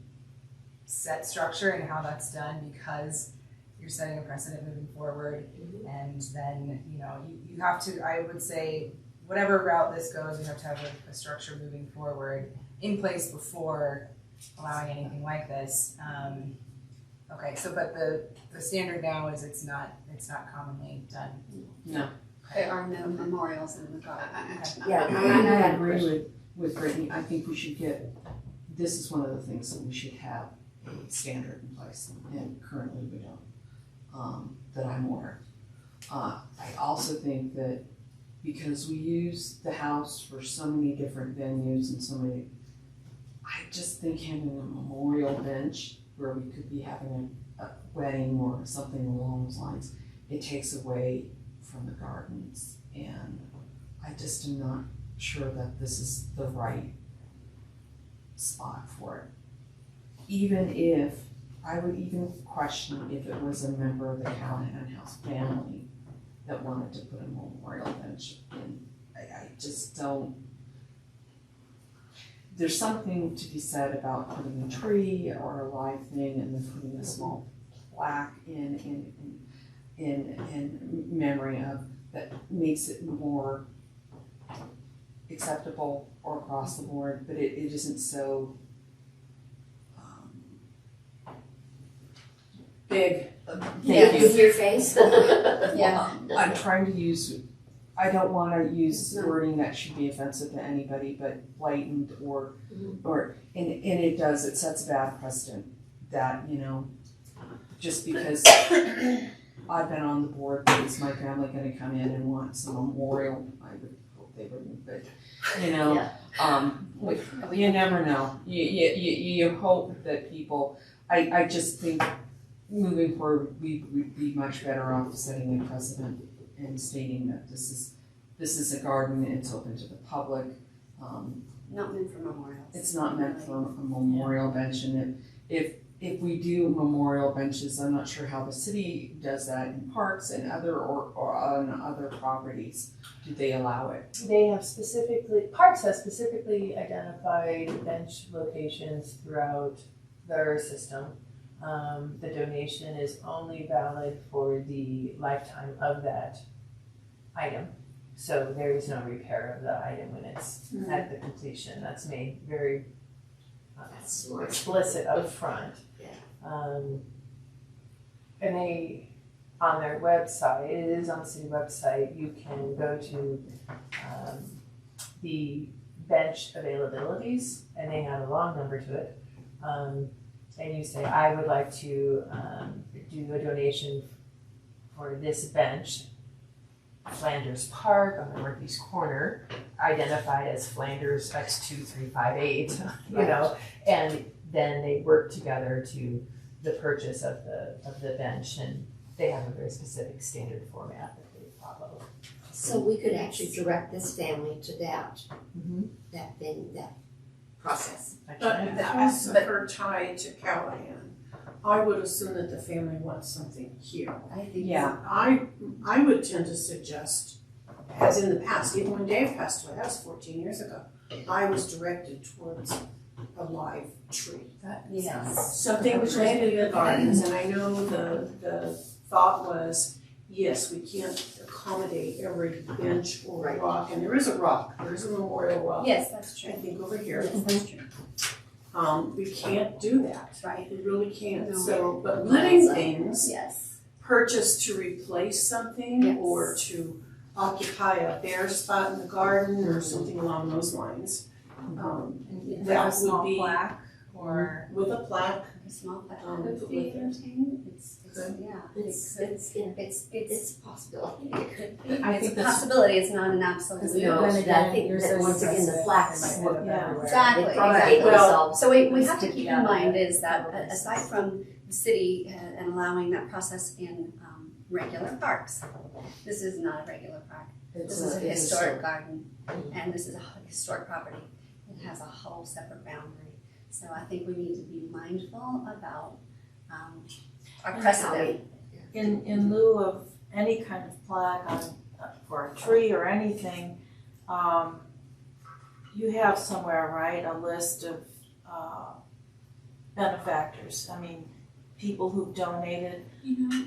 set structure in how that's done, because you're setting a precedent moving forward. And then, you have to, I would say, whatever route this goes, we have to have a structure moving forward in place before allowing anything like this. Okay, so but the standard now is it's not commonly done. No. There are no memorials in the garden. Yeah, I agree with Brittany. I think we should this is one of the things that we should have a standard in place, and currently we don't, that I'm aware of. I also think that because we use the house for so many different venues and so many, I just think having a memorial bench where we could be having a wedding or something along those lines, it takes away from the gardens, and I just am not sure that this is the right spot for it. Even if, I would even question if it was a member of the Callahan House family that wanted to put a memorial bench in. I just don't. there's something to be said about putting a tree or a live thing and then putting a small plaque in memory of, that makes it more acceptable or across the board, but it isn't so Big. thank you. With your face? Yeah. I'm trying to use, I don't wanna use wording that should be offensive to anybody, but blatant or, and it sets a bad precedent that, you know, just because I've been on the board, is my family gonna come in and want some memorial? I would hope they wouldn't, but, you know, you never know. You hope that people, I just think moving forward, we would be much better off setting a precedent and stating that this is a garden, it's open to the public. Not meant for memorials. It's not meant for a memorial bench, and if we do memorial benches, I'm not sure how the city does that in parks and other or on other properties. Do they allow it? They have parks have specifically identified bench locations throughout their system. The donation is only valid for the lifetime of that item. So there is no repair of the item when it's at the completion. That's made very That's smart. explicit up front. Yeah. And they, on their website, it is on the city website, you can go to the bench availabilities, and they have a long number to it. And you say, I would like to do a donation for this bench, Flanders Park on the northeast corner, identified as Flanders X2358, you know, and then they work together to the purchase of the bench, and they have a very specific standard format that they follow. So we could actually direct this family to that process. But the house of her tied to Callahan, I would assume that the family wants something here. I think Yeah. I would tend to suggest, as in the past, even when Dave passed away, that was 14 years ago, I was directed towards a live tree. yes. Something was related to the gardens, and I know the thought was, yes, we can't accommodate every bench or Right. rock, and there is a rock, there is a memorial rock. Yes, that's I true. think over here. Yes, that's true. We can't do that. Right. We really can't. No. So, but living things Yes. purchased to replace something Yes. or to occupy a bare spot in the garden or something along those lines. With That a would small be plaque or with a plaque. A small plaque With could be it. entertaining. It's yeah. It's a possibility. It could be. I It's think a that's- possibility. It's not an absolute. No, then I again, think you're that so once again, the sensitive, flax it might end up Yeah. everywhere. Exactly. It probably Exactly. themselves. So we have to Stick keep out in of mind it. is that aside from the city and allowing that process in regular parks, this is not a regular park. This is a historic garden, and this is a historic property. It has a whole separate boundary. So I think we need to be mindful about our precedent. In lieu of any kind of plaque for a tree or anything, you have somewhere, right, a list of benefactors. I mean, people who've donated. You know,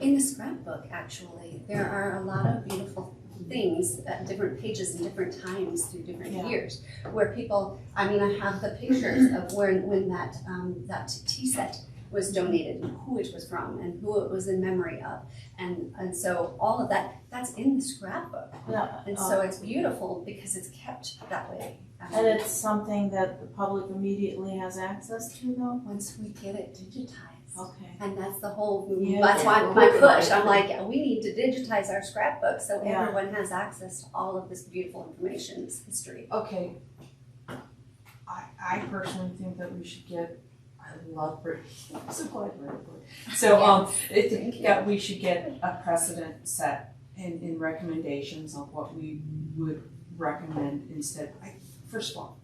in the scrapbook, actually, there are a lot of beautiful things at different pages and different times through different years, where people. I mean, I have the pictures of when that tea set was donated and who it was from and who it was in memory of, and so all of that's in the scrapbook, Yeah, and so it's beautiful because it's kept that way. and it's something that the public immediately has access to, though. Once we get it digitized. Okay. And that's the whole, Yeah. that's why Yeah. my push, I'm like, we need to digitize our scrapbook so Yeah. everyone has access to all of this beautiful information, this history. Okay. I personally think that we should get, I love Brit, I'm so glad we're at Brit. So, I think that we should get a precedent set in recommendations of what we would recommend instead. First of all,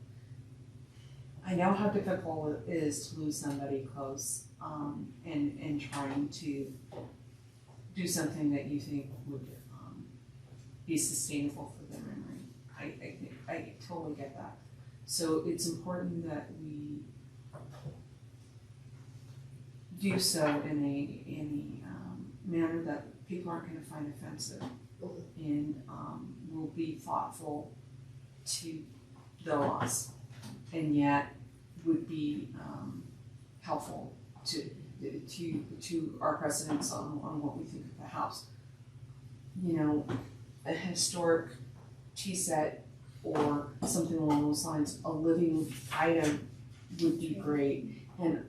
I know how difficult it is to lose somebody close, and trying to do something that you think would be sustainable for their memory. I totally get that. So it's important that we do so in a manner that people aren't gonna find offensive. And will be thoughtful to the laws, and yet would be helpful to our precedents on what we think of the house. You know, a historic tea set or something along those lines, a living item would be great. And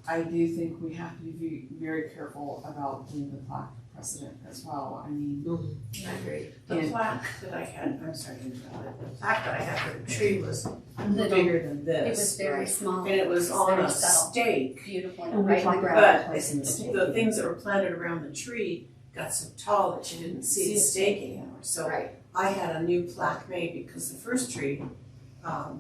I do think we have to be very careful about doing the plaque precedent as well. I mean, I agree. The And- plaque that I had, I'm sorry to interrupt, but the plaque that I had for the tree was Little. bigger than It this. was very Right. small. And it was on very a subtle, stake, beautiful, And we right in the talked ground. about- but Placing the stake. the things that were planted around the tree got so tall that you didn't see the stake anymore. So Right. I had a new plaque made because the first tree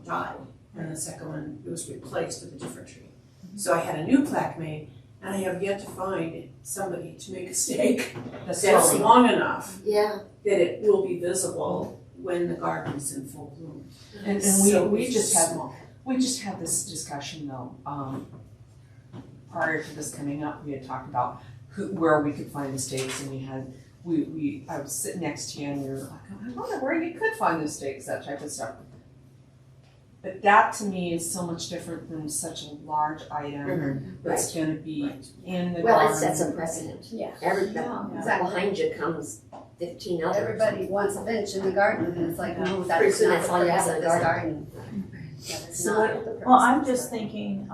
died, and the second one, it was replaced with a different tree. So I had a new plaque made, and I have yet to find somebody to make a stake that's long enough Yeah. that it will be visible when the garden is in full bloom. and So we it's just had small. this discussion though, prior to this coming up, we had talked about where we could find the stakes, and I was sitting next to you and you were like, I wonder where you could find the stakes, that type of stuff. But that to me is so much different than such a large item that's gonna be in the garden. Well, it sets a precedent. Yeah. Everybody Exactly. behind you comes 15 others. Everybody wants a bench in the garden, and it's like, no, Pretty that's soon not that's the all you purpose have of in this the garden. Yeah, that's So not what- the purpose Well, of I'm this just garden. thinking,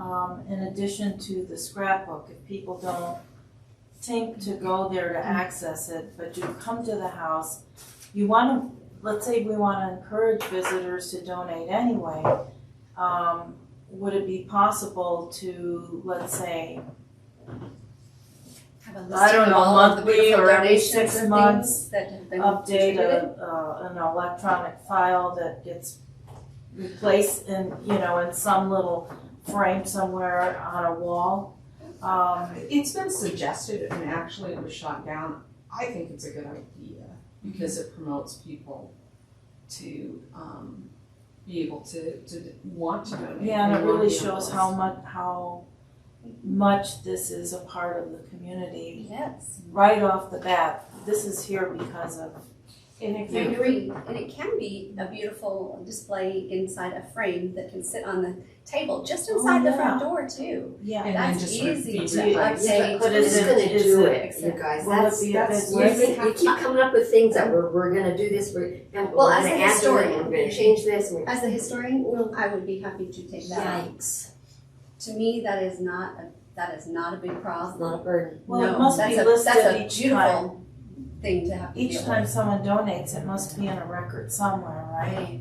in addition to the scrapbook, if people don't think to go there to access it, but you come to the house, you wanna, let's say we wanna encourage visitors to donate anyway, would it be possible to, let's say, Have a I listing don't of know, all of the monthly beautiful or every donations 6 and months, things that have been update distributed? an electronic file that gets replaced in, in some little frame somewhere on a wall? It's been suggested and actually it was shot down. I think it's a good idea because it promotes people to be able to want to donate. Yeah, and it want to really be on shows the how much this is a part of the community. Yes. Right off the bat, this is here because of, And if I you agree, and it can be a beautiful display inside a frame that can sit on the table, just inside the front door too. yeah. And then That's just easy be to replaced. update. But Who's is it- gonna is do it- it, you guys? will it That's, be a that's, big you keep coming up with things that we're gonna do this, and Well, we're as gonna a add to it, historian- and we're gonna change this, and As a historian, I would be happy to take that on. yikes, To me, that is not a big it's problem. not a burden. Well, it No, must that's be a- listed that's a each beautiful time. thing to have to Each deal time with. someone donates, it must be in a record somewhere, right?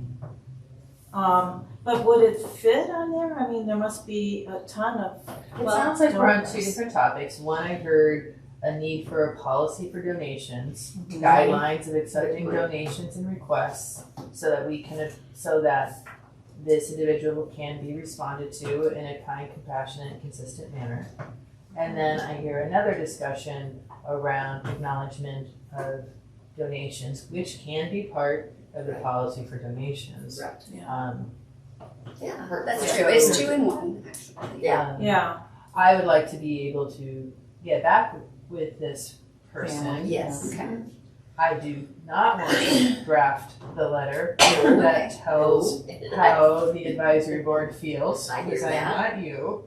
Right. But would it fit on there? I mean, there must be a ton of, It Well, sounds like we're on two donors. different topics. One, I heard a need for a policy for donations, Mm-hmm. guidelines of accepting donations and requests, so that this individual can be responded to in a kind, compassionate, and consistent manner. And then I hear another discussion around acknowledgement of donations, which can be part of the policy for donations. Right. Yeah. Yeah. That's true, it's 2 in 1, actually. Yeah. yeah. I would like to be able to get back with this person. Yes. Okay. I do not want to draft the letter that tells how the advisory board feels, I hear because I'm that. not you.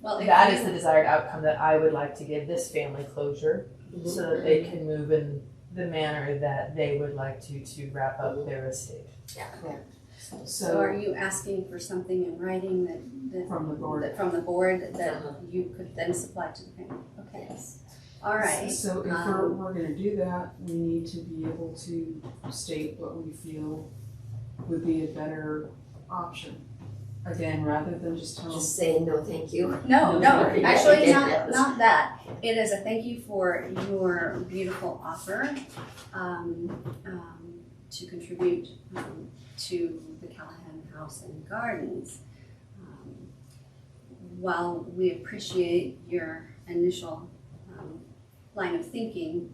Well, if That you- is the desired outcome that I would like to give this family closure, so that they can move in the manner that they would like to wrap up their estate. So are you asking for something in writing that from the board. from the board that Uh-huh. you could then supply to the family? Okay, Yes. all right. So if we're gonna do that, we need to be able to state what we feel would be a better option. Again, rather than just tell them. Just saying no, thank you. No, No, actually yeah. not that. It is a thank you for your beautiful offer to contribute to the Callahan House and Gardens. While we appreciate your initial line of thinking,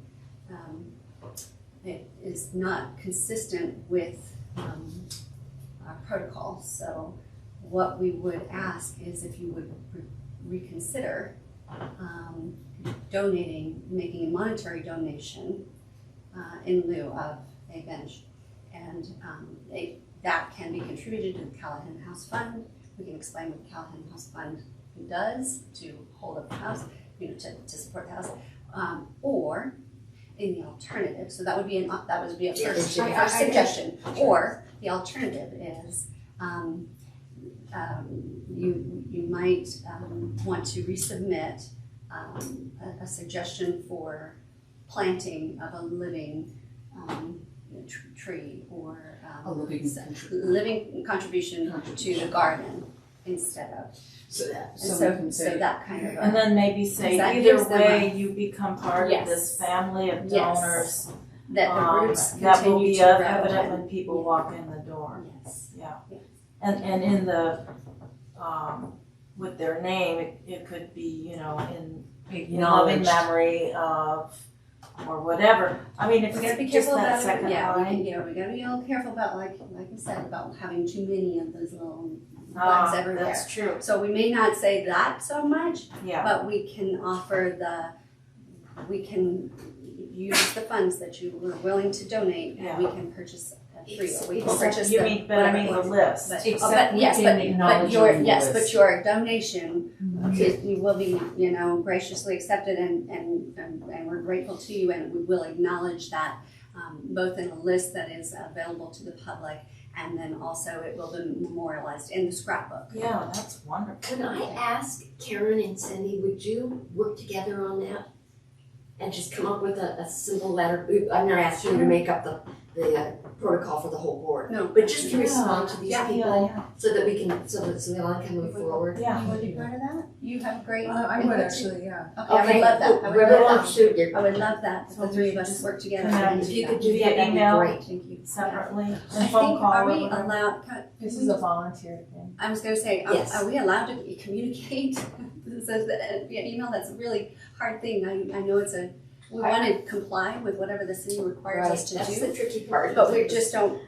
it is not consistent with protocol. So what we would ask is if you would reconsider making a monetary donation in lieu of a bench. And that can be contributed to the Callahan House Fund. We can explain what the Callahan House Fund does to hold up the house, to support the house. Or in the alternative, so that would be a first suggestion. Or the alternative is you might want to resubmit a suggestion for planting of a living tree or A living living contribution to the garden instead of. So So that kind of. And then maybe say, That either gives them way, you become part of this family of Yes. donors. That the roots that will continue be to grow. evident when people walk in the door. Yes. Yeah. Yes. And in the, with their name, it could be, in loving acknowledged. memory of, or whatever. I mean, if We gotta be it's just careful that about second it. Yeah, we line. gotta be a little careful about, like I said, about having too many of those little flags everywhere. That's true, So we may not say that so much, yeah. but we can we can use the funds that you were willing to donate, and we can purchase a tree, or we can purchase You the, mean, but I mean the list. But, Except we yes, can but acknowledge your, on the yes, list. but your donation you will be, graciously accepted, and we're grateful to you, and we will acknowledge that, both in a list that is available to the public, and then also it will be memorialized in the scrapbook. Yeah, that's wonderful. Could I ask Karen and Cindy, would you work together on that? And just come up with a simple letter? I'm not asking you to make up the protocol for the whole board. No. But just to respond to these Yeah, people, Yeah, so that we can, so we all can move forward. yeah. You want to be part of that? You have a great. I would input. actually, yeah. Okay, I would love that. I would Whoever love wants that. to, I would love that, if So the we three of should us just work together. connect. if you could Via do that, that'd be email. great. Thank you. Separately, I and phone think, call are or we whatever. allowed, This is a volunteer thing. I was gonna say, Yes. are we allowed to communicate? So via email, that's a really hard thing. I know we want to comply with whatever the city requires us to That's do, the tricky part. but we just don't.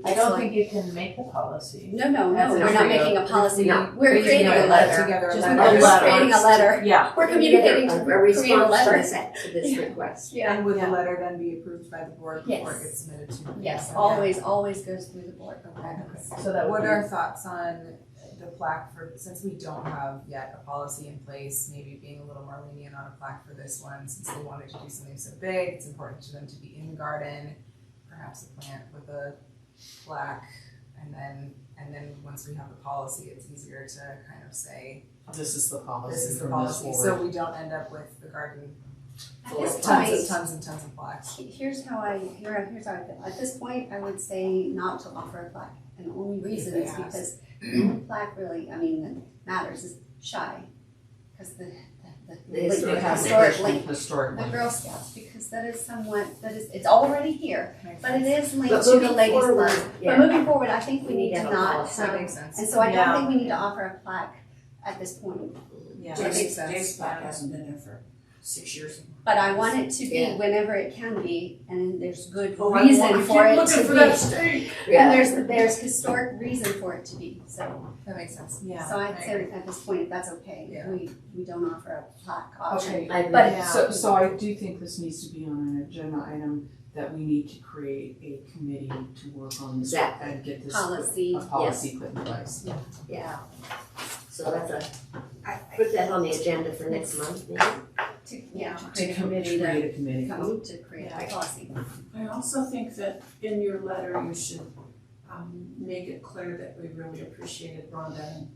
I don't think you can make a policy. No, That's we're not true. making a policy. No. We're creating a letter. Together, Just a we're letter. just creating a letter. Yeah, We're communicating to a create a response letter. to this request. Yeah. And would Yeah. the letter then be approved by the board before Yes. it gets submitted to the Yes, council? always goes through the board. So that would What be, are thoughts on the plaque since we don't have yet a policy in place, maybe being a little more lenient on a plaque for this one, since they wanted to do something so big, it's important to them to be in the garden, perhaps a plant with a plaque, and then once we have the policy, it's easier to kind of say, This is the policy. this is the from this policy, board. so we don't end up with the garden At full this of point, tons and tons of plaques. here's how I feel. At this point, I would say not to offer a plaque. And the only reason is because the only plaque really, that matters is shy. Because the historic link, Historic the link. Girl Scouts, because that is it's already here, Makes but it sense. is linked But to the moving ladies' forward, club. But yeah. moving forward, I think we need to have a not policy. That have, makes sense. and so I don't Yeah. think we need to offer a plaque at this point. yeah. That makes Dave's sense. plaque hasn't been there for 6 years. But I want it to be Yeah. whenever it can be, and there's good Oh, I reason keep for it looking to for be. that steak. And there's historic reason for it to be, so. That makes sense. Yeah. So I'd say at this point, that's okay, Yeah. we don't offer a plaque option. Okay, I agree. But- Yeah. so I do think this needs to be on an agenda item, that we need to create a committee to work on this Exactly. and get this Policy, a policy put in place. Yeah. So put that on the agenda for next month, maybe? To create a To committee to create a committee. come to create a policy. I also think that in your letter, you should make it clear that we really appreciated Rhonda and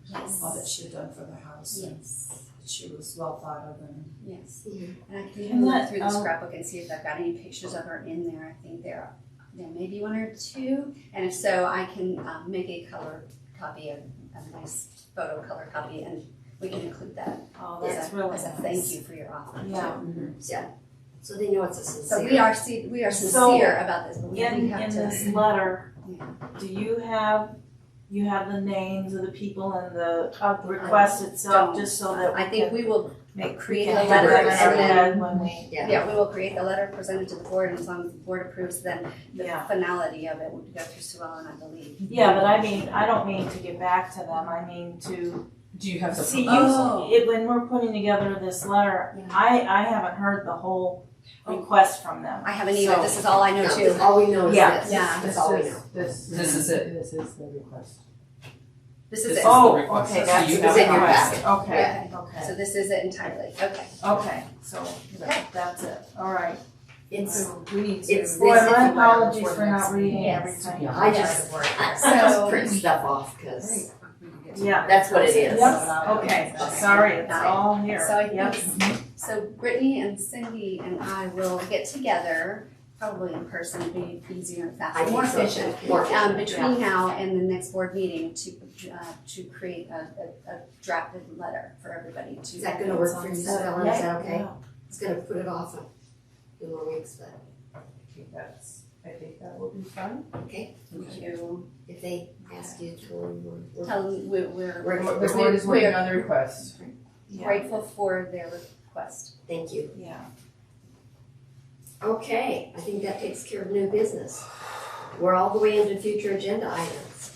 all that she had done for the house. And Yes, that she was well thought of and yes. Mhm. And I Can can look that, through the scrapbook and see if I've got any pictures of her in there. I think there may be one or two. And if so, I can make a color copy, a nice photo color copy, and we can include that Oh, as that's a, really as a nice. thank you for your offer. too. Yeah. Yeah. So they know it's a sincere. So we are sincere about this, but we In have to. this letter, Yeah. do you have the names of the people and the request itself, just so that we I think can. we will create can a have letter that and then, ahead when we, yeah, we will create the letter, present it to the board, and as long as the board approves, then the Yeah. finality of it would go through Sue Ellen, I believe. yeah, but I mean, I don't mean to get back to them, I mean to Do you have the see, proposal? when we're putting together this letter, Yeah. I haven't heard the whole request from them. I haven't either, So- this is all I know No, too. all we know is Yeah. this. Yeah. That's all we know. This is it. This is the request. This is This it. is Oh, the request. okay, So that's you the have in your request. packet. Okay, So okay, this is it entirely, okay. okay, so that's it, all right. It's, We need to. It's Boy, this- my Before apologies the for next not reading Yes. everything. Yeah. I just So- print stuff off, cause Yeah. that's what it is. Yep, okay, sorry, it's all here. So I Yep. think, so Brittany and Cindy and I will get together, probably in person, it'd be easier and I faster, think more so. efficient. More efficient. Between now and the next board meeting to create a drafted letter for everybody to. Is that gonna work for you, Ellen? Is that okay? Yeah. It's gonna put it off a few more weeks, but, I think that will be fun. okay, To if they ask you to, we're. tell them we're The board is working on the request. Yeah. grateful for their request. Thank you. Yeah. Okay, I think that takes care of new business. We're all the way into future agenda items.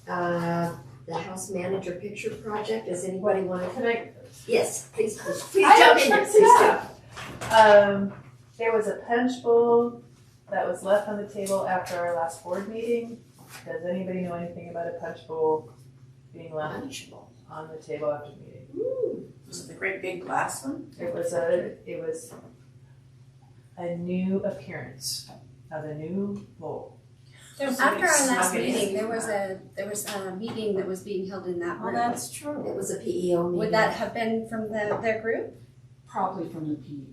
The house manager picture project, does anybody want to? Can I? Yes, please I jump in have there, something please up. There was a punch bowl that was left on the table after our last board meeting. Does anybody know anything about a punch bowl being left Punchable. on the table after the meeting? Was it the great big glass one? It was a new appearance of a new bowl. After our last meeting, there was a meeting that was being held in that Well, room. that's true. It was a PEO meeting. Would that have been from their group? Probably from the P.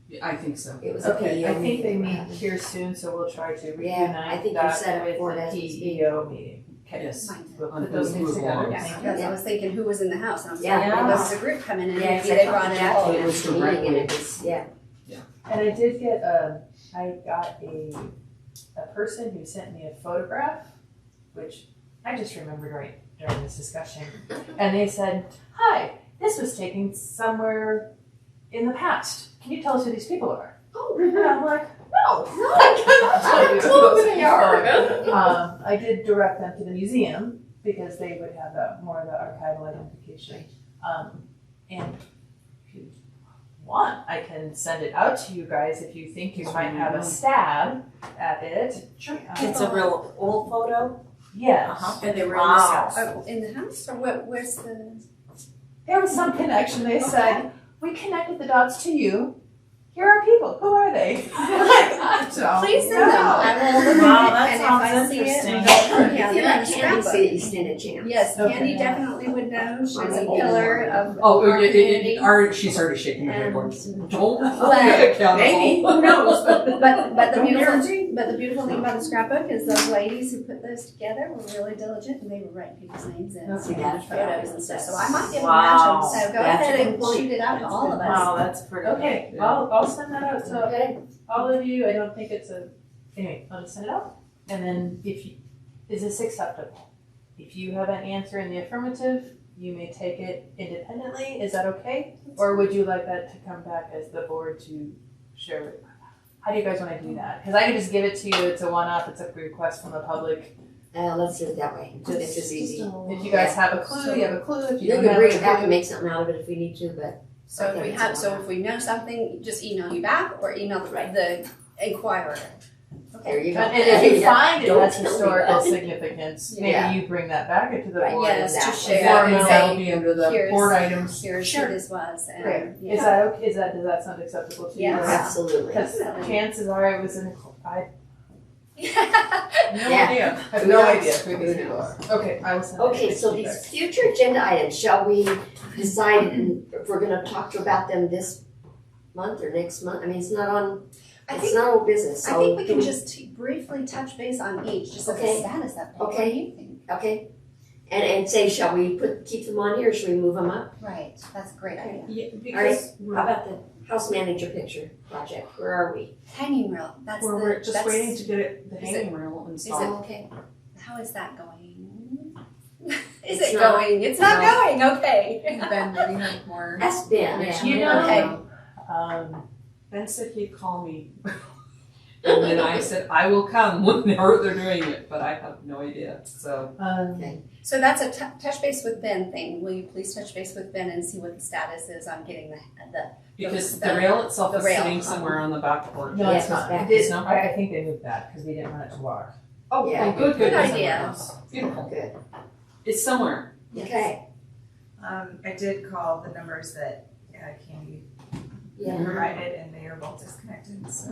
Yeah, I think so. It was a Okay, PEO I think they meeting. meet here soon, so we'll try to Yeah, I reunite think you set that it for with that the to speak. PEO meeting. Okay. Yes. We'll On put those things move together. along. Thank you. Because I was thinking who was in the house, and I was Yeah. like, Yeah. maybe this is a group coming in, and Yeah, maybe because they I brought thought it Jackie all. it was the meeting and it was, yeah. And I did get I got a person who sent me a photograph, which I just remembered right during this discussion. And they said, "Hi, this was taken somewhere in the past. Can you tell us who these people are?" Oh, And I'm like, "No." I have a clue who they are. I did direct them to the museum because they would have more of the archival identification. And if you want, I can send it out to you guys if you think you might have a stab at it. Sure. It's a real old photo? Yes. Uh-huh. And they were in this Wow. house. Oh, in the house, or where's the? There was some connection. They said, "We connected the dots to you. Here are people. Who are they?" Like, I don't Please send know. them. I will look Wow, at that it, and if sounds I see it, interesting. yeah, If they're you in let the Candy scrapbook. see it, you stand a chance. Yes, Okay. Candy definitely would know. She's a Mine pillar didn't. of Oh, our community. she's already shaking her head. And- going, Don't hold Well, me accountable. Maybe, who knows, but. But the Don't beautiful, guarantee. but the beautiful thing about the scrapbook is those ladies who put those together were really diligent, and they were writing people's names in, Okay, and that's photos and stuff, so I fabulous. might give them Wow. a match, so go That's ahead a and good point. shoot it out to all of us. Wow, that's pretty. Okay, Yeah. I'll send that out to Okay, all of you. I don't think it's anyway, I'll just send it out. And then is this acceptable? If you have an answer in the affirmative, you may take it independently. Is that okay? Or would you like that to come back as the board to share with? How do you guys want to do that? Because I can just give it to you. It's a one-off. It's a request from the public. let's do it that way. It's just easy. If you guys have a clue, you have a clue. If you You don't can have bring a it back and clue, make something out of it if we need to, but. So if we have, so if we know something, just email you back, or email the inquirer. There you go. and if you Yeah. find it Don't has tell me historical that. significance, Yeah. maybe you bring that back into the Right, board. Yes, to Exactly. share Or and that'll say, be under the here's- board items. here's who this was, Great. and, Is yeah. that okay? Does that sound acceptable to you? Yes. Absolutely. Because chances are it was I Yeah. I have no idea who these people are. Okay, I will send it. Okay, so these future agenda items, shall we decide if we're gonna talk about them this month or next month? I mean, it's not I it's think, not old business, I so. think we can do just briefly touch base on each, just as a Okay. status update. What Okay. do you think? Okay, and say, shall we keep them on here or should we move them up? Right, that's a great idea. Yeah, All right, because how about the house manager picture project? Where are we? Hanging rail, that's the, we're just that's, waiting to get the is hanging rail is it, installed. Okay. how is that going? Is It's it not. going? It's not going, okay. Ben, maybe have more. That's Ben, Yeah. You know, Okay. Ben said he'd call me. And then I said, I will come when they're doing it, but I have no idea, so. So that's a touch base with Ben thing. Will you please touch base with Ben and see what the status is on getting the Because the- the rail itself the is rail. sitting somewhere on the back porch. No, Yeah, it's not. back. It's No? I think they moved that because we didn't want it to walk. Oh, Yeah. good, Good good. idea. Beautiful. Good, It's somewhere. okay, I did call the numbers that Candy yeah. provided, and they are both disconnected, so.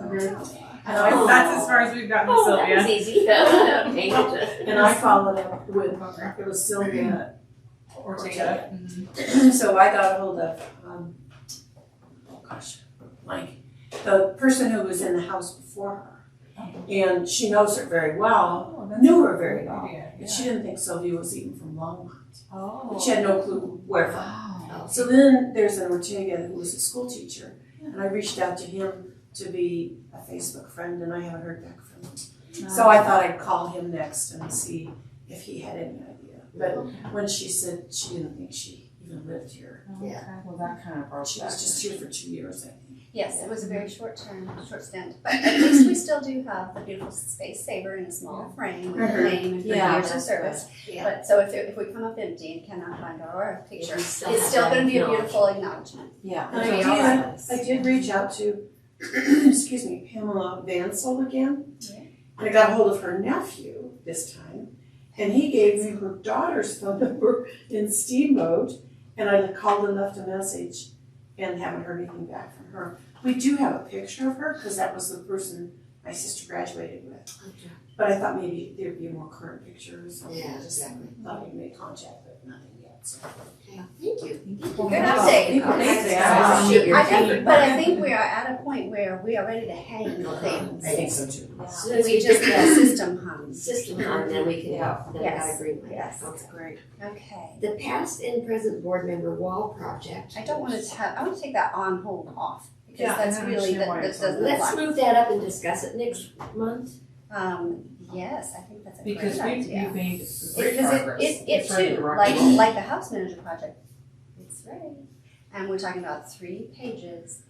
Oh. That's as far as we've gotten with Oh, that was Sylvia. easy. And I followed up with, it was Sylvia Ortega. So I got a hold of, Mike, the person who was in the house before her. And she knows her very well, knew her very well. But she didn't think Sylvia was even from Longmont. Oh. She had no clue where from. Oh, So then there's an Ortega who was a school teacher. And I reached out to him to be a Facebook friend, and I haven't heard back from him. So I thought I'd call him next and see if he had any idea. But when she said she didn't think she even lived here, Yeah. Well, that kind of broke she that. was just here for 2 years, I think. Yes, it was a very short stint. But at least we still do have the beautiful Space Saver in a small frame with her name and her Yeah, years of that's service. Yeah. But so if we come up empty and cannot find our picture, We it's still have still that going to be a acknowledgement. beautiful acknowledgement. Yeah. I did reach out to, excuse me, Pamela Vansel again. Yeah. And I got a hold of her nephew this time, and he gave me her daughter's phone number in Steamboat, and I called and left a message and haven't heard anything back from her. We do have a picture of her, because that was the person my sister graduated with. Okay. But I thought maybe there'd be a more current picture or something. Yeah, I just exactly. thought we'd make contact, but nothing yet, so. Okay, thank you. Good update. People think they I are. appreciate your I think we are at a point where we are ready to hang things. I think so too. As soon as We we just get need a that system hung. system on, then we can Yeah. then Yes. I agree with that. Yes. Okay. Great. Okay. The past and present board member wall project. I don't want to I want to take that on hold off because Yeah, that's I don't really, understand why that it's doesn't Let's apply. move that up and discuss it next month. Yes, I think that's a great Because idea. we've made great Because progress. it It's ready to too, rock. like the house manager project, it's ready. And we're talking about 3 pages,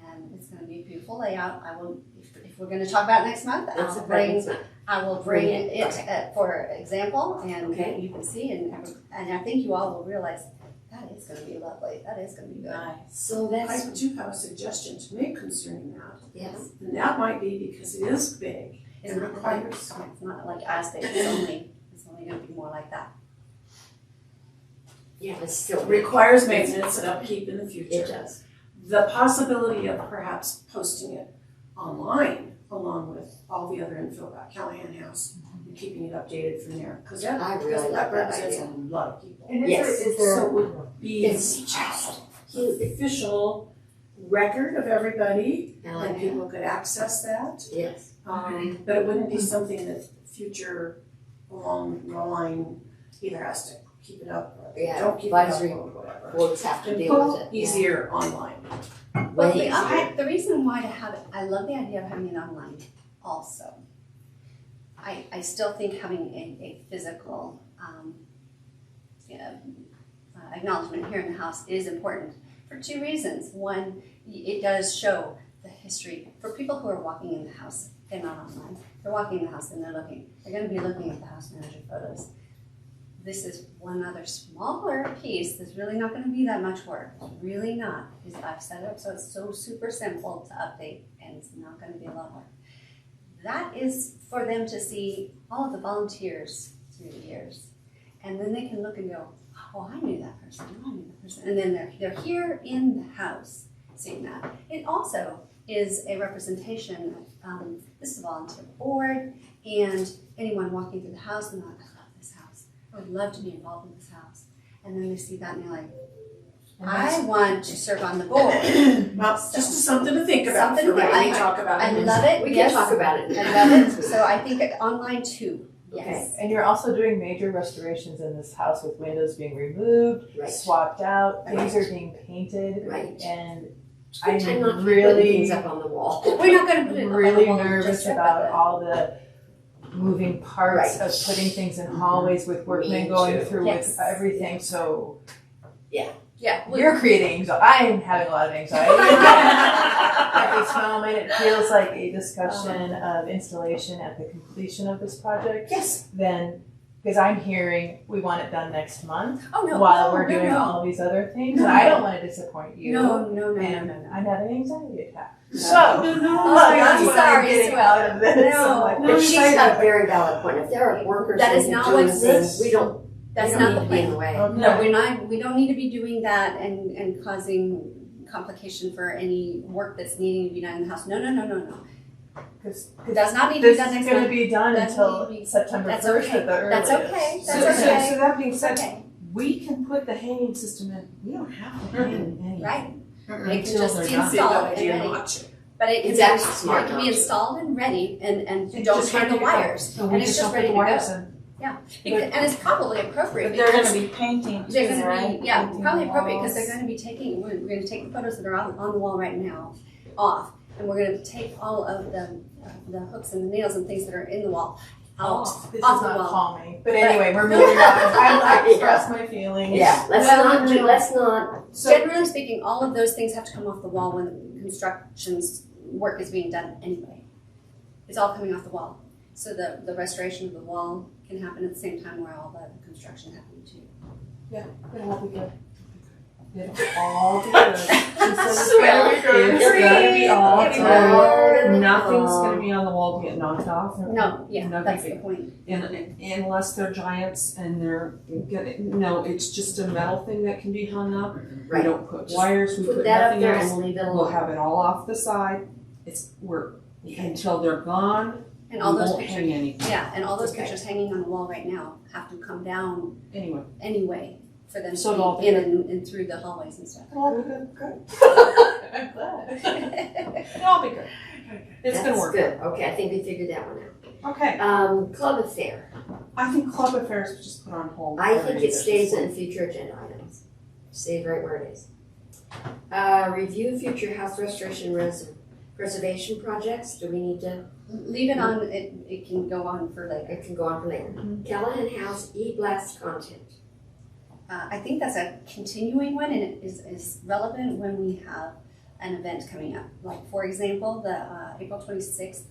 and it's gonna be a beautiful layout. I will, if we're gonna talk about it next month, It's a I will bring Bring it, it for example, and Okay. you can see, and I think you all will realize, that is gonna be lovely, that is gonna be good. Nice. So that's, I do have a suggestion to make concerning that. yes, And that might be because it is big. It's not requires- it's not like as big, it's only gonna be more like that. yeah, it's still. Requires maintenance and upkeep in the It future. does. The possibility of perhaps posting it online along with all the other info about Callahan House and keeping it updated from there. Because that, I really like that represents idea. a lot of people. And Yes. is So there, it would be It's just huge. official record of everybody I like and that. people could access that. Yes. But it wouldn't be something that future along the line either has to keep it up or Yeah, don't keep it up advisory or whatever. Boards have to And deal with it. easier online. Yeah. Well, Way easier. the reason why to have it, I love the idea of having it online also. I still think having a physical acknowledgement here in the house is important for 2 reasons. One, it does show the history. For people who are walking in the house, they're not online. They're walking in the house and they're going to be looking at the house manager photos. This is one other smaller piece that's really not going to be that much work. It's really not. Because I've set it up so it's so super simple to update and it's not going to be a lot of work. That is for them to see all of the volunteers through the years. And then they can look and go, oh, I knew that person, oh, I knew that person. And then they're here in the house seeing that. It also is a representation of, this is a volunteer board, and anyone walking through the house and they're like, I love this house. I would love to be involved in this house. And then they see that and they're like, I want to serve on the board. Well, just something to think about Something for to- when we talk about I it. love it. We can Yes. talk about it. I love it. So I think online too. Yes. and you're also doing major restorations in this house with windows being removed, Right. swapped out, things are being painted, Right. and Good time not to really- put things up on the wall. We're not going to put it really on the wall, nervous just strip about it. all the moving parts Right. of putting things in hallways with workmen Me going too. through Yes. with everything, so Yeah. you're creating anxiety. I'm having a lot of anxiety. At this moment, it feels like a discussion of installation at the completion of this project. Yes. Then, because I'm hearing we want it done next month Oh, no. while we're no, doing no. all of these other things, and I don't want to disappoint you. No, no, no, And no, no. I'm having an anxiety attack. So, Oh, that's I'm what sorry, I'm getting Sue. out of this. No. I'm like, But she's got a very valid point. If there are workers That is and not doing what's- things, we don't That's we not don't the need to be in plan. the way. Okay. No, we don't need to be doing that and causing complication for any work that's needing to be done in the house. No, no, no, no, no. Because It does not need to be this done is next going to month. be done That's until need to be- September that's 1st okay. at the earliest. That's okay. So, That's so, okay. so that being It's said, okay. we can put the hanging system in, we don't have to hang anything. Right. It can Until just they're be done. installed and idea ready. not to. But it can It's be, actually smart it can not be to. installed and ready and It's don't just turn ready the to go. wires. So we And it's just just don't put ready the to wires go. in. And it's probably appropriate But they're because gonna be painting too, they're gonna right? be, yeah, Painting probably the appropriate because walls. they're gonna be taking, we're gonna take the photos that are on the wall right now off. And we're gonna take all of the hooks and the nails and things that are in the wall out, This is off the not wall. calming. But anyway, we're moving on. I'm like, express my feelings. Yeah, let's Well, not So, Generally speaking, all of those things have to come off the wall when construction's work is being done anyway. It's all coming off the wall. So the restoration of the wall can happen at the same time where all the construction happened too. It'll all be good. It'll all be good. She said it's Swear. gonna be good. It's gonna be all It's good. Nothing's gonna be on the wall to get knocked off. No, yeah, No that's big the point. Unless they're giants and they're getting, no, it's just a metal thing that can be hung up. We Right. don't put wires, we put put that up nothing there else. and leave it We'll alone. have it all off the side. Until they're gone, we And all those won't pictures, hang anything. yeah, and all those Okay. pictures hanging on the wall right now have to come down Anyway, anyway for them So it'll all to be be in and through the hallways and stuff. it'll all be good. I'm glad. It'll all be good. It's gonna That's work. good. Okay, I think we figured that one Okay, out. Club affair. I think club affairs was just put on hold. I for think any it stays business. in future agenda items. Stays right where it is. Review future house restoration preservation projects. Do we need to? Leave it on, it can go on for later. It can go on for later. Callahan House e-blast content. I think that's a continuing one and it is relevant when we have an event coming up. Like, for example, the April 26th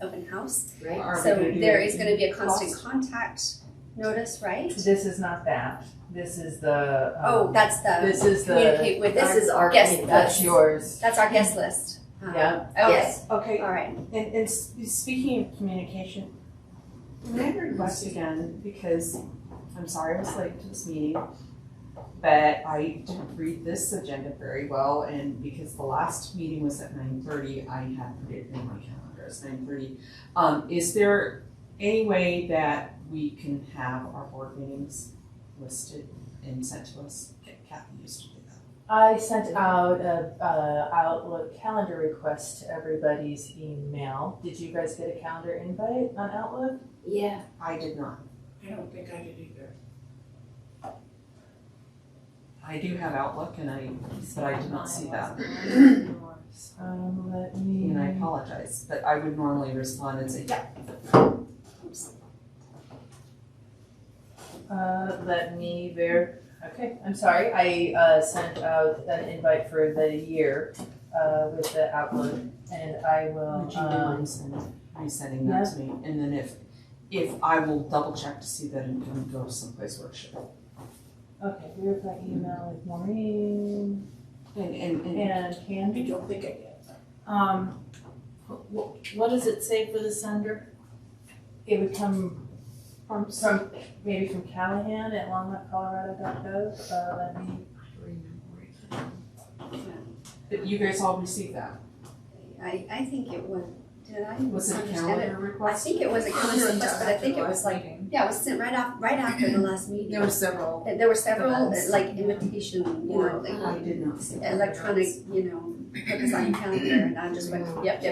open house. Right. Are we So gonna do there is going to be a cost? constant contact notice, right? This is not that. This is the. Oh, that's the This is the. communicate with This is our guest That's list. yours. That's our guest list. Yeah. Okay. Yes. Okay, All right. and speaking of communication, may I request again, because I'm sorry I was late to this meeting, but I didn't read this agenda very well, and because the last meeting was at 9:30, I had put it in my calendar as 9:30. Is there any way that we can have our board meetings listed and sent to us? Kathy used to do that. I sent out a Outlook calendar request to everybody's email. Did you guys get a calendar invite on Outlook? Yeah. I did not. I don't think I did either. I do have Outlook but I did not see that. Let me. And I apologize, but I would normally respond and say, yeah. Let me okay, I'm sorry. I sent out an invite for the year with the Outlook, and I will. Would you mind resending that to me? And then if I will double check to see that it didn't go someplace where it should. Okay, verify email with Maureen And and I Candy. don't think I did. What does it say for the sender? It would come from maybe from Callahan at longmountcolorado.gov. Let me. but you guys all received that? I think it was. Did I Was it a misunderstand it? calendar I request? think it was a calendar request, but I think it was like, yeah, it was sent right after the last meeting. There were several. There were several, Events. like invitation, you know, like I did not see that. electronic, you know, put this on your calendar, and I just went, yep.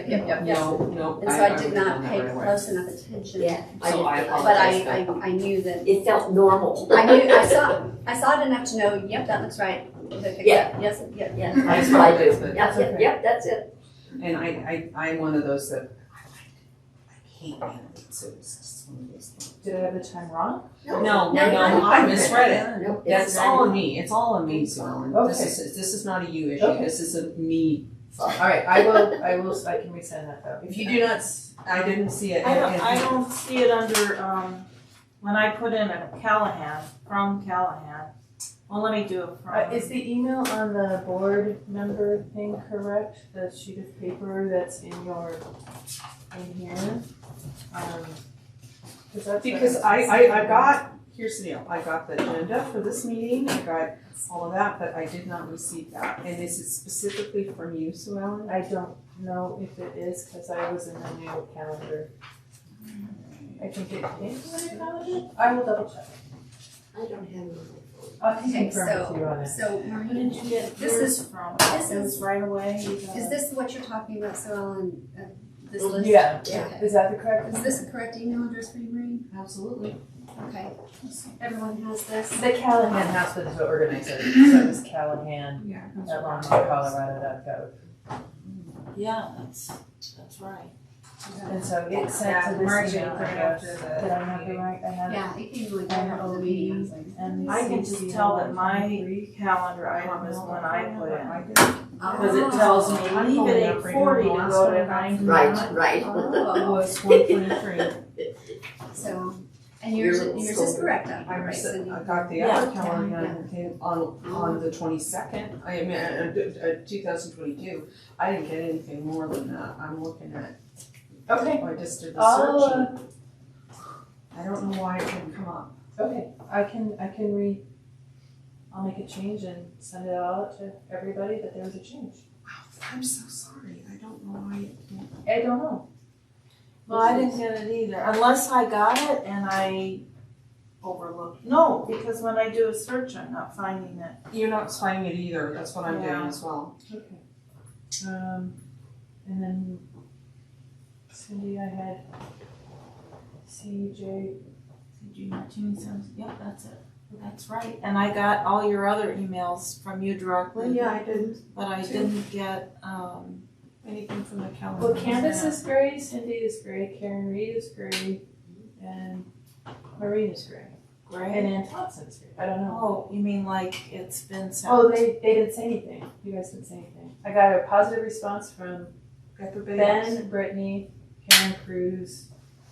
No. And so I did would've not done that pay right away. close enough attention. Yeah. So I did- But apologize. I knew that, It felt normal. I saw it enough to know, yep, that looks right. Yeah. Yes, yeah. Yeah, that's what I do. That's Yep, good. yep, that's it. And I'm one of those that I hate mandates, so it's just one of those things. Did I have the time wrong? No, I misread it. Nope, That's all on me, it's all on me, Sue Ellen. Okay. This is not a you issue, Okay. this is a me thought. All right, I can resend that though. If you do not, I didn't see it. I don't see it under, when I put in a Callahan, from Callahan. Well, let me do it from. Is the email on the board member thing correct? The sheet of paper that's in here? 'Cause that's Because what I got, here's the deal, I got the agenda for this meeting, I got all of that, but I did not receive that. And is it specifically from you, Sue Ellen? I don't know if it is, cause I was in the new calendar. I think it came from the new calendar? I will double check. I don't have it on my phone. I'll Okay, confirm with you on it. So Where Maureen, did you get This yours is- from? this It was is- right away. is this what you're talking about, Sue Ellen, this list? Yeah, Okay. is that the correct? Is this a correct email address for you, Maureen? Absolutely. Okay, everyone has this? The Callahan House was the organizer, so it was Callahan Yeah. at longmont.colorado.gov. Yeah, that's right. And so it's sent Yeah, to this Margie email put it address. after Did the I have the meeting. right, I have Yeah, it came really clear after the meeting, I was like. and I can just tell that my calendar item is when I put in. I did. Because it tells me I'm leave pulling at up right 8:40 now. to Last go one to I got 9. Right. Oh, Was 123. so, and yours Your is school. correct, I right, received, Cindy? I got the Yeah. other calendar came on the 22nd, I mean, 2022. I didn't get anything more than that, I'm looking at, Okay, I just did the I'll, search. I don't know why it didn't come up. okay, I'll make a change and send it out to everybody that there was a change. I'm so sorry, I don't know why it didn't. I don't know. Well, I didn't get it either, unless I got it and I overlooked. No, because when I do a search, I'm not finding it. You're not finding it either, that's what I'm doing Yeah. as well. Okay. And then Cindy, I had CJ. CG Martinez says, yep, that's it. That's right. And I got all your other emails from you directly. Yeah, I did. But I didn't get, anything from the calendar. Well, Candace is gray, Cindy is gray, Karen Reed is gray, and Maureen is gray, and Great. Ann Thompson's gray. I don't know. Oh, you mean like it's been sent? Oh, they didn't say anything. You guys didn't say anything. I got a positive response from Everybody else. Ben, Brittany, Karen Cruz,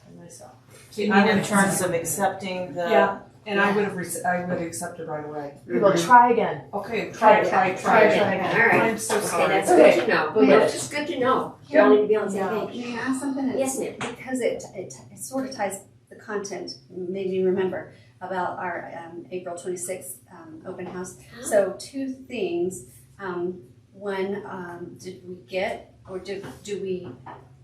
and myself. You mean in terms of accepting the? Yeah. And I would have, I would have accepted right away. We'll try again. Okay, Try try again. again. All right. I'm so Okay, sorry. that's Okay. good to know. Okay. That's just good to know. You all need to be on the same Yeah. page. May I ask something? Yes, ma'am. Because it sort of ties the content, made me remember about our April 26th open house. So two things. One, did we get, or do we,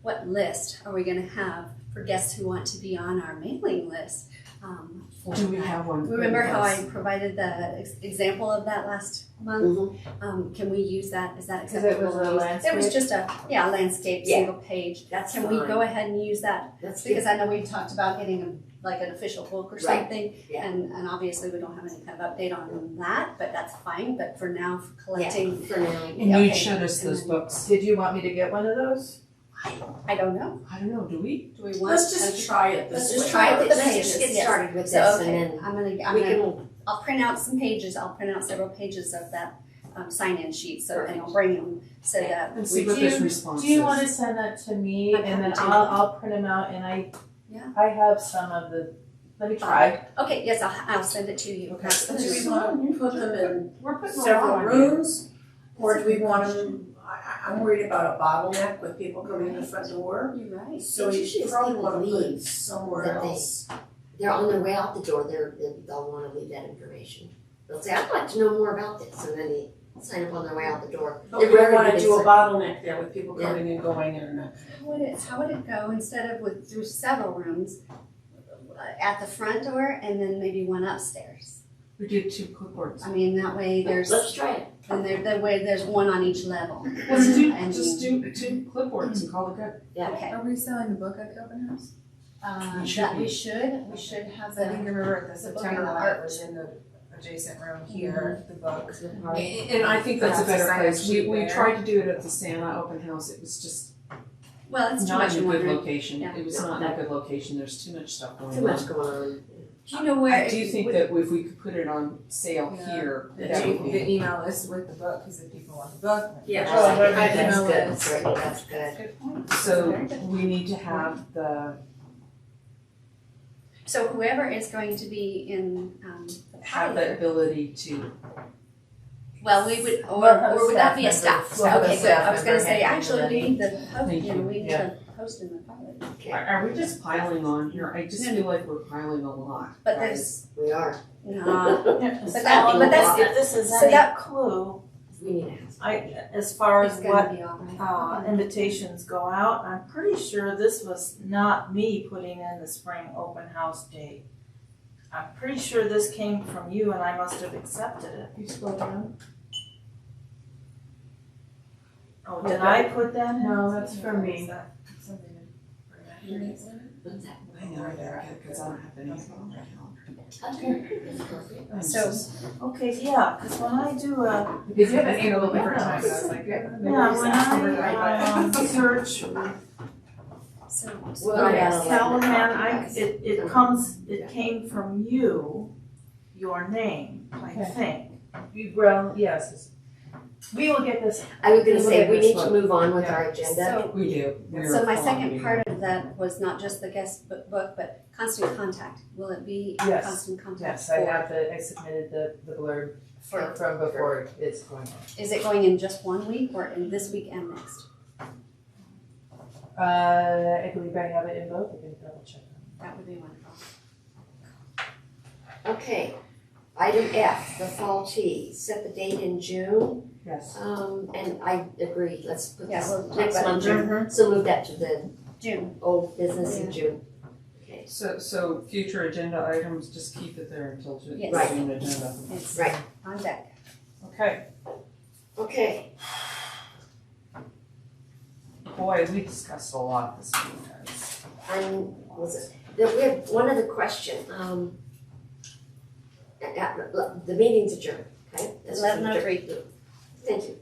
what list are we gonna have for guests who want to be on our mailing list? Do we have one? Remember how I provided the example of that last month? Mhm. Can we use that? Is that Because acceptable? it was a to use? landscape. It was just a, landscape, Yeah. single page. That's Can we fine. go ahead and use that? That's Because good. I know we talked about getting an official book or Right. something. Yeah. And obviously we don't have any kind of update on that, but that's fine. But for now, for collecting, For now. And you Okay. showed us those books. Did you want me to get one of those? I don't know. I don't know, do we? Do we want? Let's just try it Let's this just way. try it with the Let's pages, just get yes. started with So, this okay, and I'm then gonna, we can, I'll print out some pages. I'll print out several pages of that sign-in sheet. So, and I'll bring them so that And see we what do. this response is. Do you want to send that to me I'm and then happy to. I'll print them out and Yeah. I have some of the, let me try. Okay, yes, I'll send it to you. Okay. Do we want to put them in We're putting a several lot on rooms? Or do we want them, I'm worried about a bottleneck with people coming in the front door. You're right. So It's you usually probably people want to put it leave somewhere that they- else. they're on their way out the door, they'll wanna leave that information. They'll say, I'd like to know more about this, and then they sign up on their way out the door. But we They're don't want ready to to do a get bottleneck there with people Yeah. coming and going and How would it go instead of through several rooms, at the front door and then maybe one upstairs? We did 2 clipboards. I mean, that way there's, Let's try it. and that way there's one on each level. Let's do, And just do 2 clipboards and call it good. Okay. Are we selling the book at the open house? We should That be. we should have I think I the, remember at the The book September and the one, art. it was in the adjacent room here, the book. And I think that's a Perhaps a better sign-up place. sheet We there. tried to do it at the Santa open house, it was just, Well, it's too Not much in in a one good room. location, Yeah. it was not in a good location, there's too much stuff going on. Too much going on. Do you know where? I do think that if we could put it on sale Yeah. here, The, that would be. the email list with the book, because if people want the book. Yeah. Oh, I that's email good, list. Brittany, that's good. Good point. So we need to have So whoever is going to be in the have pilot, the ability to, well, we would, We'll have or a would that be a staff staff? member. We'll have a Okay, good. staff I was gonna member say, handling actually, the we need the host, Thank you know, you. we need Yeah. the host in the pilot. Okay, are we just piling on here? I just feel like we're piling a lot. But guys. we are. No, But that's- if this is so any that- clue, We need a house. as far it's as gonna what be all right. invitations go out, I'm pretty sure this was not me putting in the spring open house date. I'm pretty sure this came from you and I must have accepted it. You scroll down? Oh, did I put that in? No, that's for me. Is that something to bring back here? What's that? I know, I gotta get it, cause I don't have anything on my calendar. I'm So- just- Okay, yeah, because when I do a, Because you have I an need a little bit of April time, house. I was like, maybe yeah, it's when not over I but- search So, Well, yes. Callahan, it came from you, your name, I Okay. think. Well, yes. We will get this. I was gonna We'll say, get we this need to one. move on with Yeah. our agenda. so, We do. We're so my following second you. part of that was not just the guest book, but constant contact. Will it be Yes. constant contact? Yes, I submitted the blurb from before it's going on. Is it going in just 1 week or in this week and next? I believe I have it in both, I can double check. That would be wonderful. Okay, item F, the fall tea, set the date in June. Yes. And I agree, let's put Yeah, this we'll talk next about it month, in June. So move that to the June. old business in June. Okay, So future agenda items, just keep it there until June, Yes. Right. June agenda. It's Right. on deck. Okay, okay, boy, we discussed a lot this meeting, guys. we have one other question, the meeting's adjourned, okay? This is 11:03. adjourned. Thank you.